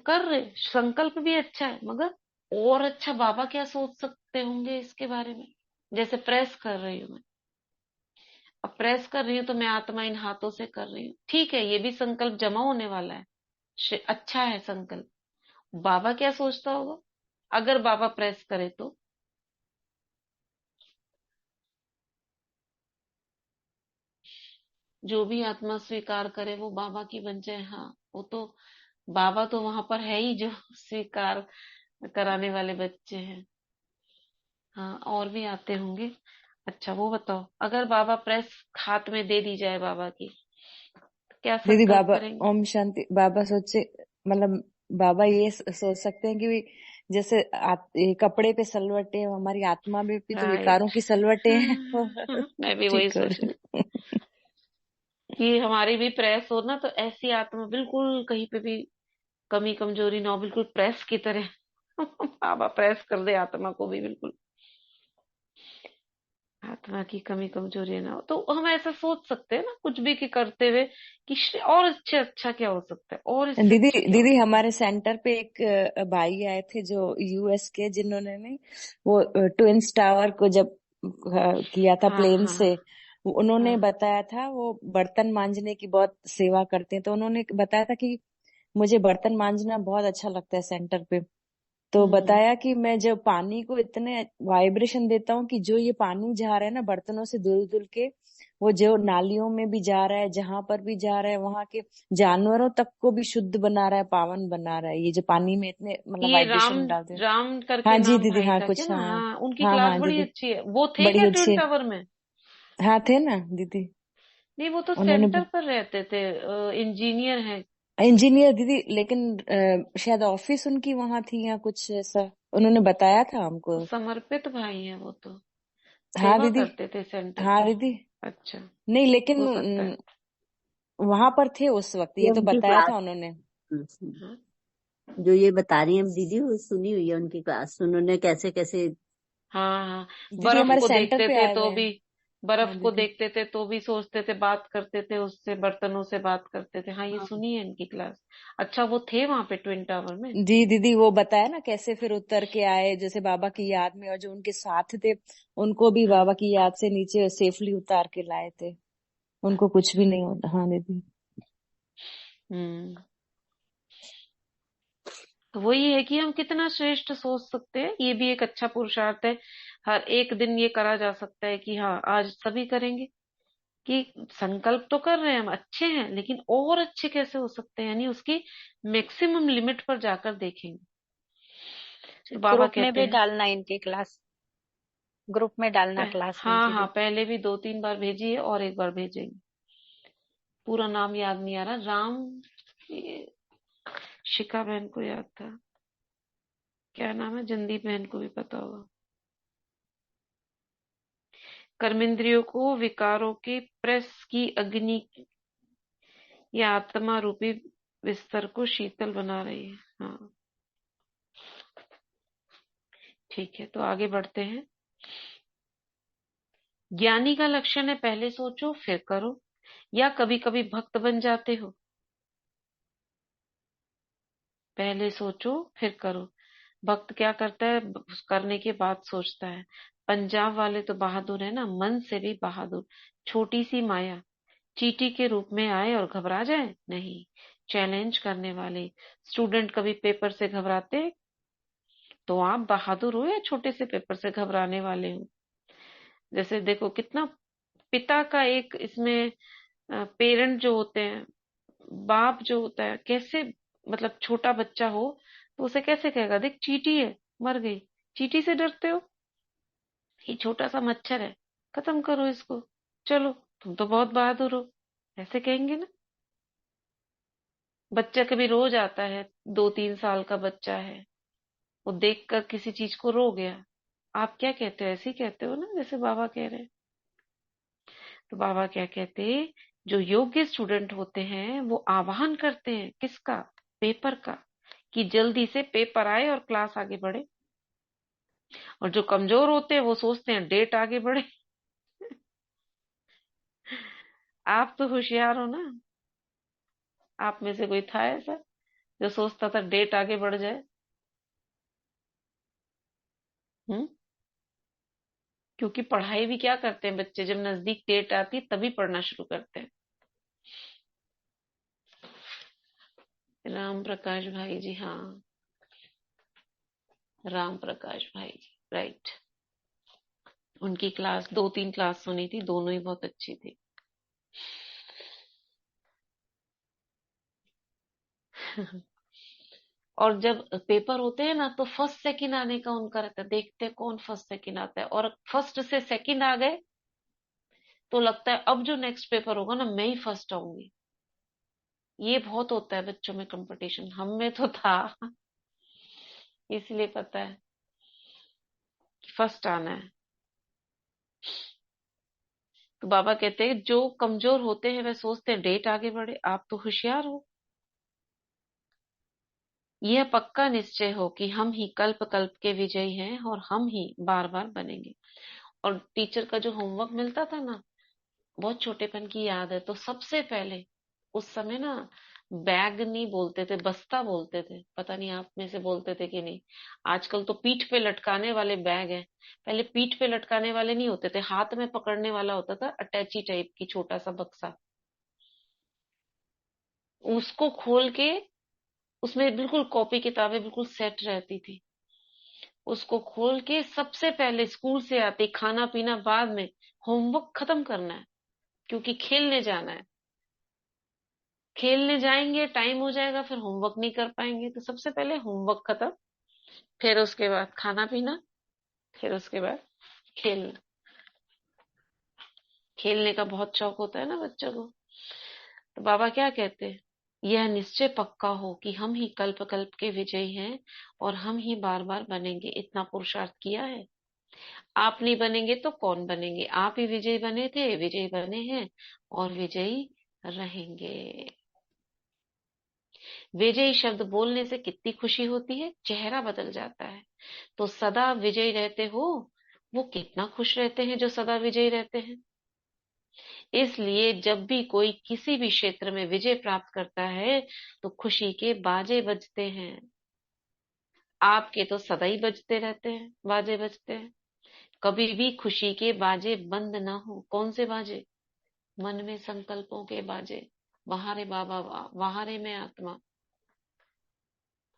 कर रहे। संकल्प भी अच्छा है, मगर और अच्छा बाबा क्या सोच सकते होंगे इसके बारे में। जैसे प्रेस कर रही हूँ मैं, अब प्रेस कर रही हूँ तो मैं आत्मा इन हाथों से कर रही हूँ, ठीक है, ये भी संकल्प जमा होने वाला है, अच्छा है संकल्प। बाबा क्या सोचता होगा अगर बाबा प्रेस करे तो। जो भी आत्मा स्वीकार करे वो बाबा की बन जाए। हाँ, वो तो बाबा तो वहां पर है ही जो स्वीकार कराने वाले बच्चे हैं। हाँ, और भी आते होंगे। अच्छा वो बताओ, अगर बाबा प्रेस हाथ में दे दी जाए बाबा की, तो क्या दीदी संकल्प बाबा करेंगे? ओम शांति, बाबा सोचे, मतलब बाबा ये सोच सकते हैं कि जैसे ये कपड़े पे सलवटे हैं, हमारी आत्मा में भी तो राइट। विकारों की सलवटे हैं। मैं भी वही ठीक सोच रही कर। कि हमारी भी प्रेस हो ना, तो ऐसी आत्मा बिल्कुल कहीं पे भी कमी कमजोरी ना हो, बिल्कुल प्रेस की तरह। बाबा प्रेस कर दे आत्मा को भी बिल्कुल, आत्मा की कमी कमजोरी ना हो। तो हम ऐसा सोच सकते हैं ना कुछ भी कि करते हुए कि और अच्छे अच्छा क्या हो सकता है, और इससे दीदी अच्छा क्या हो दीदी सकता हमारे सेंटर पे एक भाई आए थे जो यूएस के, जिन्होंने ने वो ट्विंस टावर को जब किया था है। हाँ प्लेन हाँ से, उन्होंने हाँ। बताया था वो बर्तन मांजने की बहुत सेवा करते हैं, तो उन्होंने बताया था कि मुझे बर्तन मांजना बहुत अच्छा लगता है सेंटर पे। तो हम्म। बताया कि मैं जब पानी को इतने वाइब्रेशन देता हूँ कि जो ये पानी जा रहा है ना बर्तनों से धुल धुल के, वो जो नालियों में भी जा रहा है, जहां पर भी जा रहा है, वहां के जानवरों तक को भी शुद्ध बना रहा है, पावन बना रहा है, ये जो पानी में इतने मतलब ये राम, वाइब्रेशन डालते हैं। राम करके हाँ जी नाम दीदी, भाई हाँ था क्या कुछ, ना? हाँ। हाँ, उनकी हाँ क्लास हाँ बड़ी दीदी, अच्छी है। वो थे बड़ी क्या ट्विन अच्छी है। टावर में? हाँ थे ना दीदी। नहीं, वो तो उन्होंने सेंटर पर रहते थे, इंजीनियर हैं। इंजीनियर दीदी, लेकिन शायद ऑफिस उनकी वहां थी या कुछ ऐसा, उन्होंने बताया था हमको। समर्पित भाई हैं वो तो, हाँ सेवा दीदी। करते थे सेंटर हाँ पर। दीदी। अच्छा, नहीं लेकिन हो सकता है। वहां पर थे उस वक्त, ये ये तो उनकी बताया क्लास, था उन्होंने। हाँ जो ये बता रही है दीदी, वो सुनी हुई है उनकी क्लास, उन्होंने कैसे कैसे। हाँ हाँ। दीदी बर्फ हमारे को सेंटर देखते पे थे आए हुए तो हैं। भी, बर्फ हाँ को दीदी। देखते थे तो भी सोचते थे, बात करते थे उससे, बर्तनों से बात करते थे। हाँ, ये हाँ, सुनी है इनकी क्लास। अच्छा, वो थे वहां पे ट्विन टावर में? जी दीदी, वो बताया ना कैसे फिर उतर के आए जैसे बाबा की याद में, और जो उनके साथ थे उनको भी हाँ। बाबा की याद से नीचे सेफली उतार के लाए थे। उनको कुछ भी अच्छा। नहीं होता। हाँ दीदी। हम्म। तो वही है कि हम कितना श्रेष्ठ सोच सकते हैं, ये भी एक अच्छा पुरुषार्थ है। हर एक दिन ये करा जा सकता है कि हाँ, आज सभी करेंगे कि संकल्प तो कर रहे हैं हम, अच्छे हैं, लेकिन और अच्छे कैसे हो सकते हैं, यानी उसकी मैक्सिमम लिमिट पर जाकर देखेंगे। तो बाबा ग्रुप में कहते भी हैं, डालना इनकी क्लास, ग्रुप में डालना क्लास हाँ इनकी हाँ, भी। पहले भी 2-3 बार भेजी है और एक बार भेजेंगे। पूरा नाम याद नहीं आ रहा, राम, ये शिखा बहन को याद था, क्या नाम है, जंदी बहन को भी पता होगा। कर्मेंद्रियों को विकारों के प्रेस की अग्नि या आत्मा रूपी बिस्तर को शीतल बना रही है। हाँ, ठीक है, तो आगे बढ़ते हैं। ज्ञानी का लक्षण है पहले सोचो फिर करो, या कभी कभी भक्त बन जाते हो। पहले सोचो फिर करो। भक्त क्या करता है, करने के बाद सोचता है। पंजाब वाले तो बहादुर है ना, मन से भी बहादुर। छोटी सी माया चींटी के रूप में आए और घबरा जाए, नहीं। चैलेंज करने वाले स्टूडेंट कभी पेपर से घबराते हैं? तो आप बहादुर हो या छोटे से पेपर से घबराने वाले हो? जैसे देखो कितना पिता का एक इसमें, पेरेंट जो होते हैं, बाप जो होता है, कैसे मतलब छोटा बच्चा हो तो उसे कैसे कहेगा, देख चींटी है, मर गई, चींटी से डरते हो, ये छोटा सा मच्छर है, खत्म करो इसको, चलो तुम तो बहुत बहादुर हो, ऐसे कहेंगे ना। बच्चा कभी रोज आता है, 2-3 साल का बच्चा है, वो देखकर किसी चीज को रो गया, आप क्या कहते हो? ऐसे ही कहते हो ना जैसे बाबा कह रहे हैं। तो बाबा क्या कहते हैं, जो योग्य स्टूडेंट होते हैं वो आह्वान करते हैं किसका? पेपर का, कि जल्दी से पेपर आए और क्लास आगे बढ़े। और जो कमजोर होते हैं वो सोचते हैं डेट आगे बढ़े। आप तो होशियार हो ना, आप में से कोई था ऐसा जो सोचता था डेट आगे बढ़ जाए? हम्म। क्योंकि पढ़ाई भी क्या करते हैं बच्चे, जब नजदीक डेट आती है तभी पढ़ना शुरू करते हैं। राम प्रकाश भाई जी, हाँ, राम प्रकाश भाई जी, राइट। उनकी क्लास 2-3 क्लास सुनी थी, दोनों ही बहुत अच्छी थी। और जब पेपर होते हैं ना तो फर्स्ट सेकंड आने का उनका रहता है, देखते हैं कौन फर्स्ट सेकंड आता है, और फर्स्ट से सेकंड आ गए तो लगता है अब जो नेक्स्ट पेपर होगा ना मैं ही फर्स्ट आऊंगी। ये बहुत होता है बच्चों में कंपटीशन, हम में तो था। इसलिए पता है कि फर्स्ट आना है। तो बाबा कहते हैं जो कमजोर होते हैं वे सोचते हैं डेट आगे बढ़े, आप तो होशियार हो। यह पक्का निश्चय हो कि हम ही कल्प कल्प के विजयी हैं और हम ही बार बार बनेंगे। और टीचर का जो होमवर्क मिलता था ना, बहुत छोटेपन की याद है, तो सबसे पहले उस समय ना बैग नहीं बोलते थे, बस्ता बोलते थे। पता नहीं आप में से बोलते थे कि नहीं। आजकल तो पीठ पे लटकाने वाले बैग हैं, पहले पीठ पे लटकाने वाले नहीं होते थे, हाथ में पकड़ने वाला होता था, अटैची टाइप की छोटा सा बक्सा। उसको खोल के उसमें बिल्कुल कॉपी किताबें बिल्कुल सेट रहती थी। उसको खोल के सबसे पहले स्कूल से आते खाना पीना बाद में, होमवर्क खत्म करना है, क्योंकि खेलने जाना है। खेलने जाएंगे टाइम हो जाएगा, फिर होमवर्क नहीं कर पाएंगे, तो सबसे पहले होमवर्क खत्म, फिर उसके बाद खाना पीना, फिर उसके बाद खेलना। खेलने का बहुत शौक होता है ना बच्चों को। तो बाबा क्या कहते हैं, यह निश्चय पक्का हो कि हम ही कल्प कल्प के विजयी हैं और हम ही बार बार बनेंगे। इतना पुरुषार्थ किया है, आप नहीं बनेंगे तो कौन बनेंगे? आप ही विजयी बने थे, विजयी बने हैं और विजयी रहेंगे। विजयी शब्द बोलने से कितनी खुशी होती है, चेहरा बदल जाता है। तो सदा विजयी रहते हो, वो कितना खुश रहते हैं जो सदा विजयी रहते हैं। इसलिए जब भी कोई किसी भी क्षेत्र में विजय प्राप्त करता है तो खुशी के बाजे बजते हैं। आपके तो सदा ही बजते रहते हैं, बाजे बजते हैं। कभी भी खुशी के बाजे बंद ना हो। कौन से बाजे? मन में संकल्पों के बाजे। वहां रे बाबा वाह, वहां रे मैं आत्मा।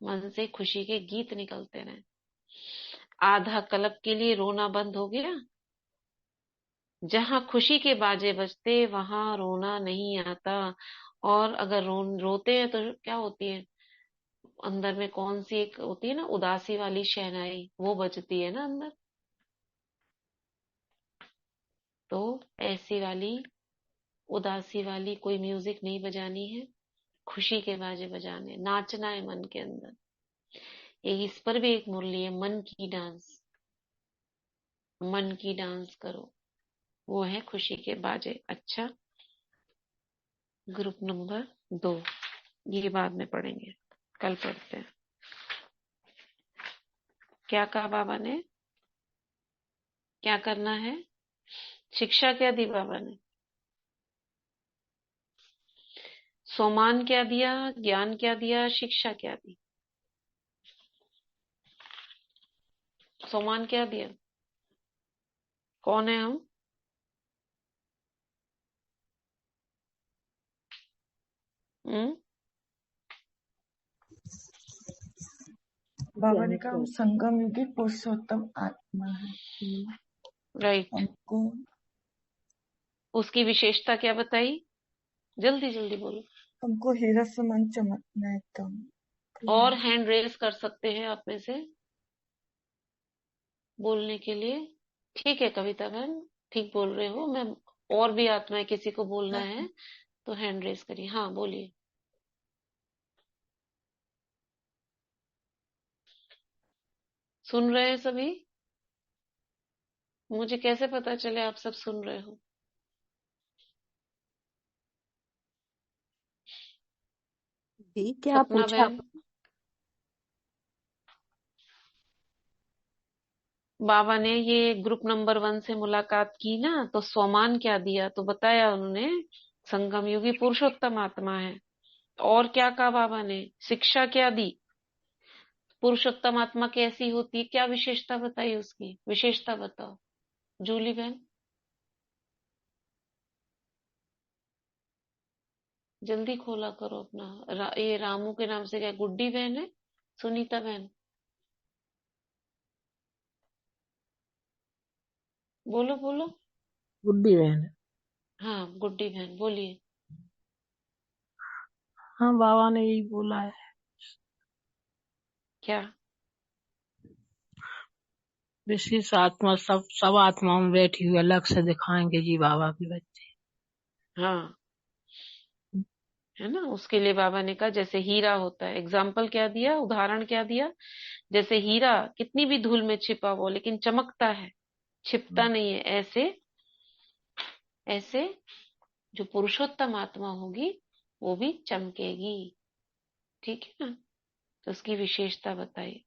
मन से खुशी के गीत निकलते रहे। आधा कल्प के लिए रोना बंद हो गया। जहां खुशी के बाजे बजते वहां रोना नहीं आता। और अगर रोते हैं तो क्या होती है, अंदर में कौन सी एक होती है ना, उदासी वाली शहनाई, वो बजती है ना अंदर। तो ऐसी वाली उदासी वाली कोई म्यूजिक नहीं बजानी है, खुशी के बाजे बजाने, नाचना है मन के अंदर। ये इस पर भी एक मुरली है, मन की डांस। मन की डांस करो, वो है खुशी के बाजे। अच्छा, ग्रुप नंबर 2, ये बाद में पढ़ेंगे, कल पढ़ते हैं। क्या कहा बाबा ने, क्या करना है? शिक्षा क्या दी बाबा ने? सोमान क्या दिया, ज्ञान क्या दिया, शिक्षा क्या दी? सोमान क्या दिया? कौन है हम? हम्म। बाबा ने ज्ञान कहा हम क्या? संगम युगी पुरुषोत्तम आत्मा है। राइट। हमको उसकी विशेषता क्या बताई? जल्दी जल्दी बोलो। हमको हीरा समान चमकना है एकदम। और हैंड रेस कर सकते हैं आप में से बोलने के लिए? ठीक है कविता बहन, ठीक बोल रहे हो। मैं और भी आत्माएं किसी को बोलना है तो हैंड रेस करिए। हाँ बोलिए। सुन रहे हैं सभी? मुझे कैसे पता चले आप सब सुन रहे हो? जी क्या सपना पूछा बहन, बाबा ने ये ग्रुप नंबर 1 से मुलाकात की ना, तो स्वमान क्या दिया तो बताया उन्होंने, संगम युगी पुरुषोत्तम आत्मा है। और क्या कहा बाबा ने, शिक्षा क्या दी, पुरुषोत्तम आत्मा कैसी होती है, क्या विशेषता बताई, उसकी विशेषता बताओ जूली बहन, जल्दी खोला करो अपना। ये रामू के नाम से क्या गुड्डी बहन है, सुनीता बहन, बोलो बोलो। गुड्डी बहन। हाँ गुड्डी बहन बोलिए। हाँ, बाबा ने यही बोला है। क्या? विशेष आत्मा सब आत्माओं में बैठी हुई अलग से दिखाएंगे जी बाबा के बच्चे। हाँ है ना, उसके लिए बाबा ने कहा जैसे हीरा होता है, एग्जाम्पल क्या दिया, उदाहरण क्या दिया, जैसे हीरा कितनी भी धूल में छिपा हो लेकिन चमकता है, छिपता नहीं है, ऐसे ऐसे जो पुरुषोत्तम आत्मा होगी वो भी चमकेगी। ठीक है ना, तो उसकी विशेषता बताइए।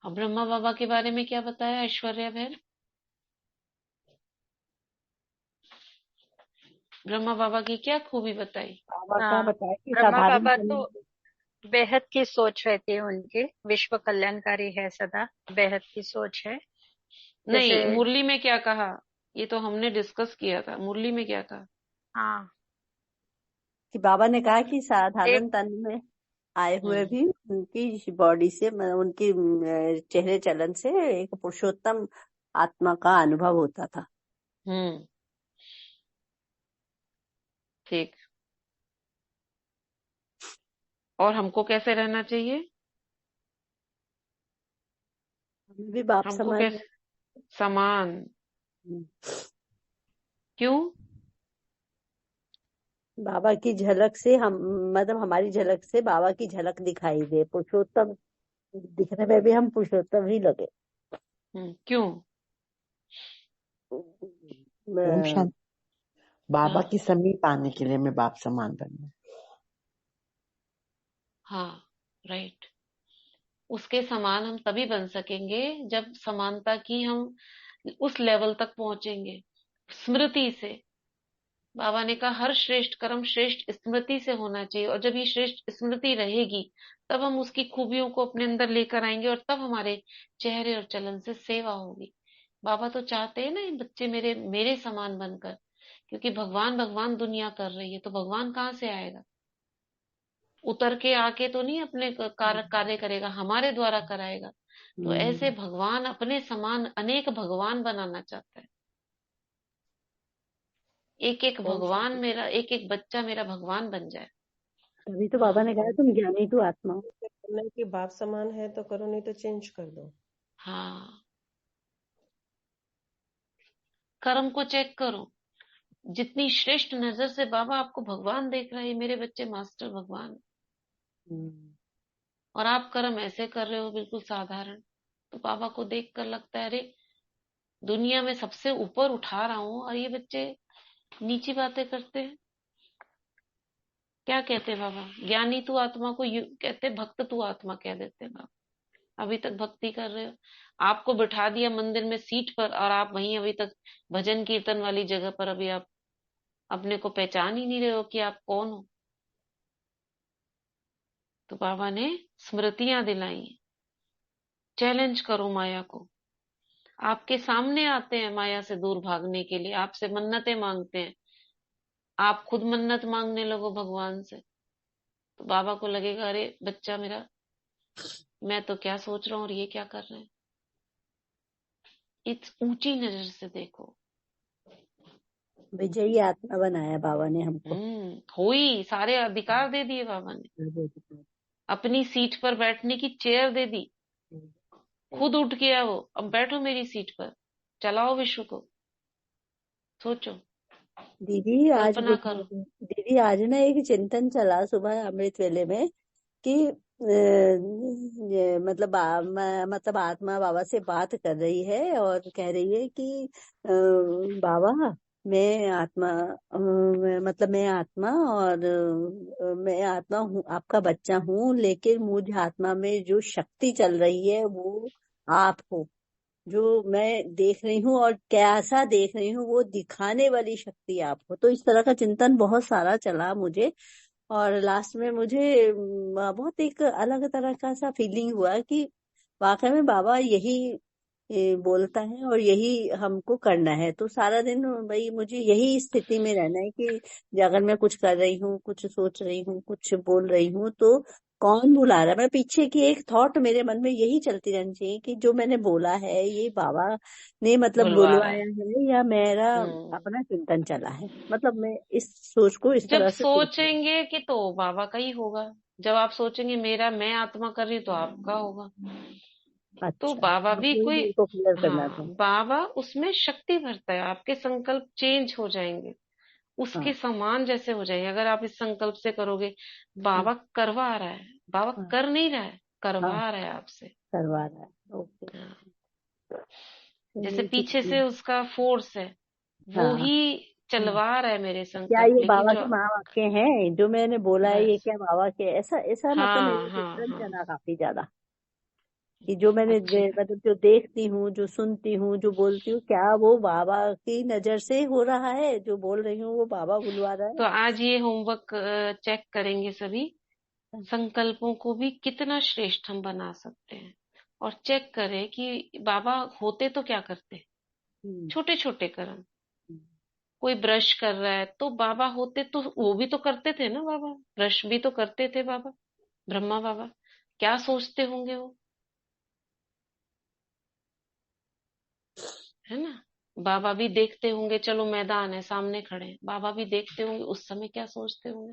और ब्रह्मा बाबा के बारे में क्या बताया ऐश्वर्या बहन? ब्रह्मा बाबा की क्या खूबी बताई? बाबा का हाँ, बताया कि ब्रह्मा साधारण बाबा जन्म। तो बेहद की सोच रहती है उनकी, विश्व कल्याणकारी है सदा, बेहद की सोच है। जैसे नहीं, मुरली में क्या कहा, ये तो हमने डिस्कस किया था, मुरली में क्या कहा? हाँ, कि बाबा ने कहा कि एक साधारण तन में आए हुए हम्म भी उनकी बॉडी से उनकी चेहरे चलन से एक पुरुषोत्तम आत्मा का अनुभव होता था। हम्म ठीक। और हमको कैसे रहना चाहिए? हम भी बाप हमको समान है। कैसे समान? क्यों? बाबा की झलक से हम, मतलब हमारी झलक से बाबा की झलक दिखाई दे, पुरुषोत्तम दिखने में भी हम पुरुषोत्तम ही लगे। क्यों? ओम अ, शांति। बाबा हाँ की समीप आने के लिए मैं बाप समान बनना। हाँ राइट। उसके समान हम तभी बन सकेंगे जब समानता की हम उस लेवल तक पहुंचेंगे, स्मृति से। बाबा ने कहा हर श्रेष्ठ कर्म श्रेष्ठ स्मृति से होना चाहिए, और जब ये श्रेष्ठ स्मृति रहेगी तब हम उसकी खूबियों को अपने अंदर लेकर आएंगे, और तब हमारे चेहरे और चलन से सेवा होगी। बाबा तो चाहते हैं ना ये बच्चे मेरे मेरे समान बनकर, क्योंकि भगवान भगवान दुनिया कर रही है, तो भगवान कहाँ से आएगा? उतर के आके तो नहीं अपने कार्य करेगा, हमारे द्वारा कराएगा। तो ऐसे भगवान अपने समान अनेक भगवान बनाना चाहता है। एक एक ओम भगवान शांति। मेरा, एक एक बच्चा मेरा भगवान बन जाए। तभी तो बाबा ने हाँ कहा तुम ज्ञानी तो आत्मा हो। करना है कि बाप समान है तो करो, नहीं तो चेंज कर दो। हाँ, कर्म को चेक करो, जितनी श्रेष्ठ नजर से बाबा आपको भगवान देख रहा है, मेरे बच्चे मास्टर भगवान, और आप कर्म ऐसे कर रहे हो बिल्कुल साधारण, तो बाबा को देख कर लगता है अरे दुनिया में सबसे ऊपर उठा रहा हूँ और ये बच्चे नीची बातें करते हैं। क्या कहते हैं बाबा, ज्ञानी तू आत्मा को कहते, भक्त तू आत्मा कह देते हैं बाबा। अभी तक भक्ति कर रहे हो, आपको बिठा दिया मंदिर में सीट पर, और आप वहीं अभी तक भजन कीर्तन वाली जगह पर, अभी आप अपने को पहचान ही नहीं रहे हो कि आप कौन हो। तो बाबा ने स्मृतियां दिलाई, चैलेंज करो माया को। आपके सामने आते हैं माया से दूर भागने के लिए, आपसे मन्नतें मांगते हैं, आप खुद मन्नत मांगने लगो भगवान से, तो बाबा को लगेगा अरे बच्चा मेरा, मैं तो क्या सोच रहा हूँ और ये क्या कर रहे हैं। इस ऊंची नजर से देखो। विजयी आत्मा बनाया बाबा ने हमको। हुई, सारे अधिकार दे दिए बाबा ने, अपनी सीट पर बैठने की चेयर दे दी, खुद उठ गया वो, अब बैठो मेरी सीट पर, चलाओ विश्व को। सोचो, दीदी आज कल्पना करो। दीदी आज ना एक चिंतन चला सुबह अमृत वेले में कि मतलब आत्मा बाबा से बात कर रही है और कह रही है कि बाबा मैं आत्मा मैं आत्मा और मैं आत्मा हूँ, आपका बच्चा हूँ, लेकिन मुझ आत्मा में जो शक्ति चल रही है वो आप हो। जो मैं देख रही हूँ और कैसा देख रही हूँ वो दिखाने वाली शक्ति आप हो। तो इस तरह का चिंतन बहुत सारा चला मुझे, और लास्ट में मुझे बहुत एक अलग तरह का सा फीलिंग हुआ कि वाकई में बाबा यही बोलता है और यही हमको करना है। तो सारा दिन भाई मुझे यही स्थिति में रहना है कि अगर मैं कुछ कर रही हूँ, कुछ सोच रही हूँ, कुछ बोल रही हूँ तो कौन बुला रहा है। मैं पीछे की एक थॉट मेरे मन में यही चलती रहनी चाहिए कि जो मैंने बोला है ये बाबा ने मतलब बुलवा रहा बुलवाया है। है या मेरा अपना चिंतन चला है। मतलब मैं इस सोच को इस जब तरह से सोच रही सोचेंगे कि तो बाबा का ही होगा, जब आप सोचेंगे मेरा मैं आत्मा कर रही हूँ तो आपका होगा। हूँ। तो अच्छा, बाबा भी वही कोई, मेरे को क्लियर करना था। हाँ, बाबा उसमें शक्ति भरता है, आपके संकल्प चेंज हो जाएंगे, उसके हाँ समान जैसे हो जाएंगे। अगर आप इस संकल्प से करोगे हाँ बाबा करवा रहा है, बाबा हाँ कर नहीं रहा है, हाँ, करवा रहा है आपसे। करवा रहा है। ओके, हाँ, जैसे चलिए पीछे शुक्रिया। से उसका फोर्स है, वो हाँ, ही चलवा रहा है मेरे क्या संकल्प, ये लेकिन बाबा जो के महावाक्य हैं जो मैंने बोला है? ये बस, क्या बाबा के ऐसा ऐसा मतलब मेरे हाँ हाँ चिंतन हाँ, चला काफी ज्यादा कि जो मैंने अच्छी बात। मतलब जो देखती हूँ, जो सुनती हूँ, जो बोलती हूँ, क्या वो बाबा की नजर से हो रहा है? जो बोल रही हूँ वो बाबा बुलवा रहा तो है? आज ये होमवर्क चेक करेंगे सभी, संकल्पों को भी कितना श्रेष्ठ हम बना सकते हैं। और चेक करें कि बाबा होते तो क्या करते, हम्म, छोटे छोटे कर्म। हम्म, कोई ब्रश कर रहा है तो बाबा होते तो वो भी तो करते थे ना, बाबा ब्रश भी तो करते थे बाबा, ब्रह्मा बाबा। क्या सोचते होंगे वो, है ना। बाबा भी देखते होंगे, चलो मैदान है सामने खड़े हैं, बाबा भी देखते होंगे उस समय क्या सोचते होंगे,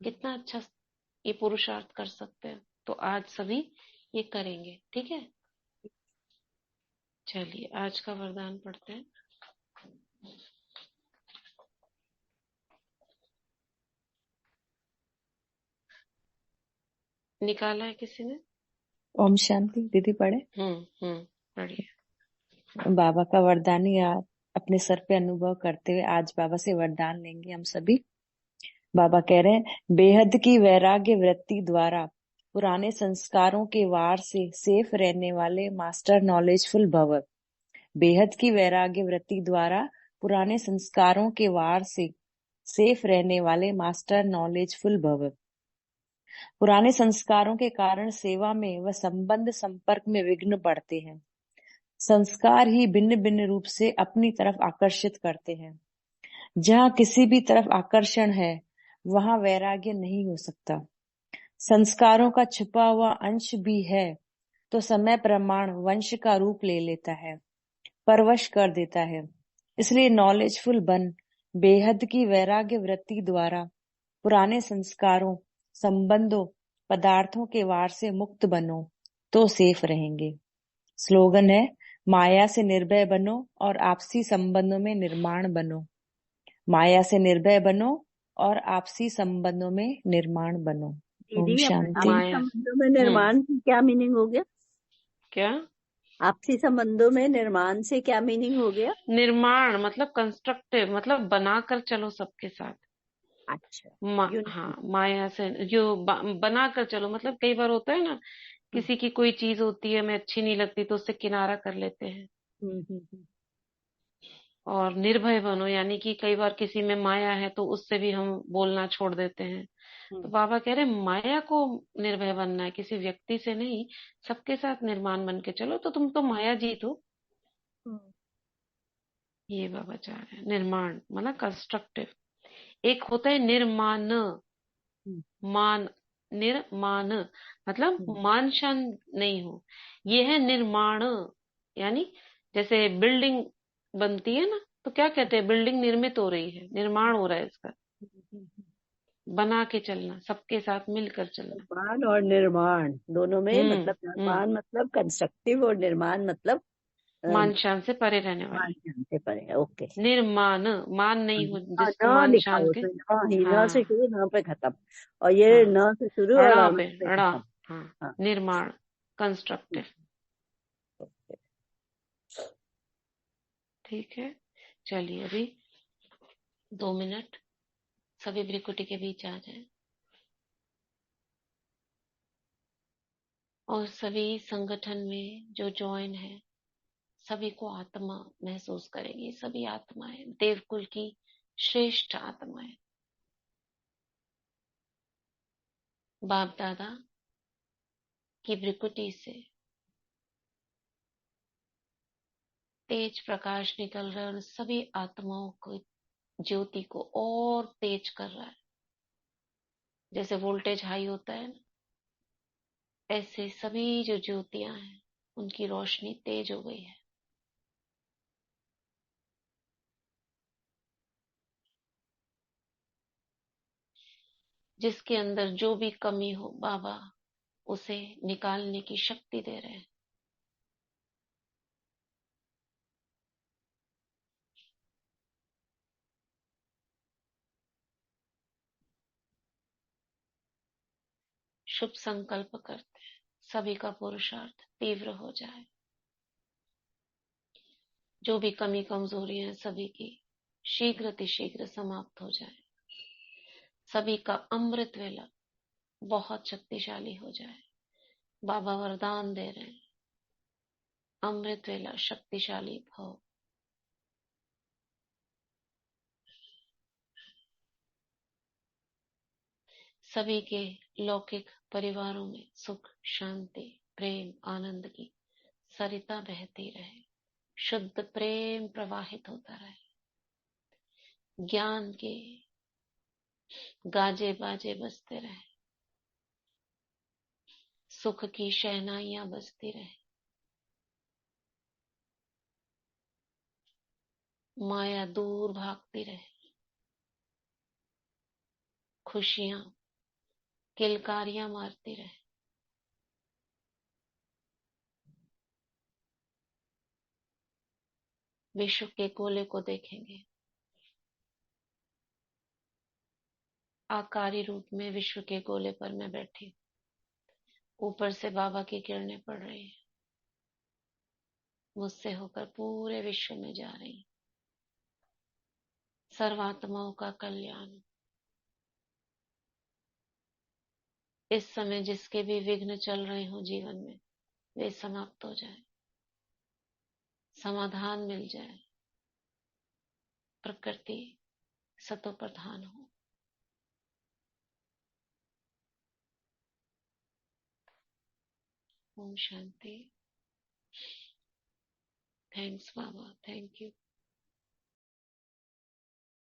कितना अच्छा ये पुरुषार्थ कर सकते हैं। तो आज सभी ये करेंगे, ठीक है। चलिए आज का वरदान पढ़ते हैं। निकाला है किसी ने? ओम शांति दीदी पढ़े। पढ़िए। बाबा का वरदान याद अपने सर पे अनुभव करते हुए आज बाबा से वरदान लेंगे हम सभी। बाबा कह रहे हैं, बेहद की वैराग्य वृत्ति द्वारा पुराने संस्कारों के वार से सेफ रहने वाले मास्टर नॉलेजफुल भव। बेहद की वैराग्य वृत्ति द्वारा पुराने संस्कारों के वार से सेफ रहने वाले मास्टर नॉलेजफुल भव। पुराने संस्कारों के कारण सेवा में व संबंध संपर्क में विघ्न पड़ते हैं। संस्कार ही भिन्न भिन्न रूप से अपनी तरफ आकर्षित करते हैं। जहाँ किसी भी तरफ आकर्षण है वहां वैराग्य नहीं हो सकता। संस्कारों का छुपा हुआ अंश भी है तो समय प्रमाण वंश का रूप ले लेता है, परवश कर देता है। इसलिए नॉलेजफुल बन बेहद की वैराग्य वृत्ति द्वारा पुराने संस्कारों, संबंधों, पदार्थों के वार से मुक्त बनो तो सेफ रहेंगे। स्लोगन है, माया से निर्भय बनो और आपसी संबंधों में निर्माण बनो। माया से निर्भय बनो और आपसी संबंधों में निर्माण बनो। ओम दीदी शांति। आपसी संबंधों में निर्माण की क्या मीनिंग हो गया? क्या? आपसी संबंधों में निर्माण से क्या मीनिंग हो गया? निर्माण मतलब कंस्ट्रक्टिव, मतलब बनाकर चलो सबके साथ। अच्छा, हाँ, यूनिटी। माया से जो बनाकर चलो, मतलब कई बार होता है ना, किसी की कोई चीज होती है हमें अच्छी नहीं लगती तो उससे किनारा कर लेते हैं। और निर्भय बनो यानी कि कई बार किसी में माया है तो उससे भी हम बोलना छोड़ देते हैं। तो बाबा कह रहे हैं माया को निर्भय बनना है, किसी व्यक्ति से नहीं, सबके साथ निर्माण बन के चलो। तो तुम तो माया जीत हो, ये बाबा चाह रहे हैं। निर्माण मतलब कंस्ट्रक्टिव। एक होता है निर्माण, मान, निर्माण मतलब मान शान नहीं हो, ये है निर्माण। यानी जैसे बिल्डिंग बनती है ना, तो क्या कहते हैं, बिल्डिंग निर्मित हो रही है, निर्माण हो रहा है इसका। बना के चलना, सबके साथ मिलकर चलना। निर्माण और निर्माण दोनों में मतलब निर्माण मतलब कंस्ट्रक्टिव और निर्माण मतलब मान शान से परे रहने वाले। मान शान से परे। ओके, निर्माण मान नहीं हो जिसको न मान लिखा शान हो के। तो न ही, न से हाँ शुरू न पे खत्म, और ये हाँ, न से शुरू और अड़ा अण पे पे अड़ा, खत्म। हाँ, हाँ। निर्माण, कंस्ट्रक्टिव। ठीक है, चलिए अभी 2 मिनट सभी भ्रिकुटी के बीच आ जाए और सभी संगठन में जो ज्वाइन है सभी को आत्मा महसूस करेंगी। सभी आत्माएं देवकुल की श्रेष्ठ आत्माएं, बाप दादा की भ्रिकुटी से तेज प्रकाश निकल रहा है और सभी आत्माओं को ज्योति को और तेज कर रहा है। जैसे वोल्टेज हाई होता है ना, ऐसे सभी जो ज्योतियां हैं उनकी रोशनी तेज हो गई है। जिसके अंदर जो भी कमी हो बाबा उसे निकालने की शक्ति दे रहे हैं। शुभ संकल्प करते हैं सभी का पुरुषार्थ तीव्र हो जाए। जो भी कमी कमजोरी है सभी की शीघ्र अतिशीघ्र समाप्त हो जाए। सभी का अमृत वेला बहुत शक्तिशाली हो जाए। बाबा वरदान दे रहे हैं, अमृत वेला शक्तिशाली भव। सभी के लौकिक परिवारों में सुख शांति प्रेम आनंद की सरिता बहती रहे। शुद्ध प्रेम प्रवाहित होता रहे। ज्ञान के गाजे बाजे बजते रहे। सुख की शहनाइयां बजती रहे। माया दूर भागती रहे। खुशियां किलकारियां मारती रहे। विश्व के कोले को देखेंगे। आकारी रूप में विश्व के गोले पर मैं बैठी। ऊपर से बाबा की किरणें पड़ रही है, मुझसे होकर पूरे विश्व में जा रही। सर्वात्माओं का कल्याण। इस समय जिसके भी विघ्न चल रहे हो जीवन में वे समाप्त हो जाए, समाधान मिल जाए, प्रकृति सतो प्रधान हो। ओम शांति। थैंक्स बाबा, थैंक यू।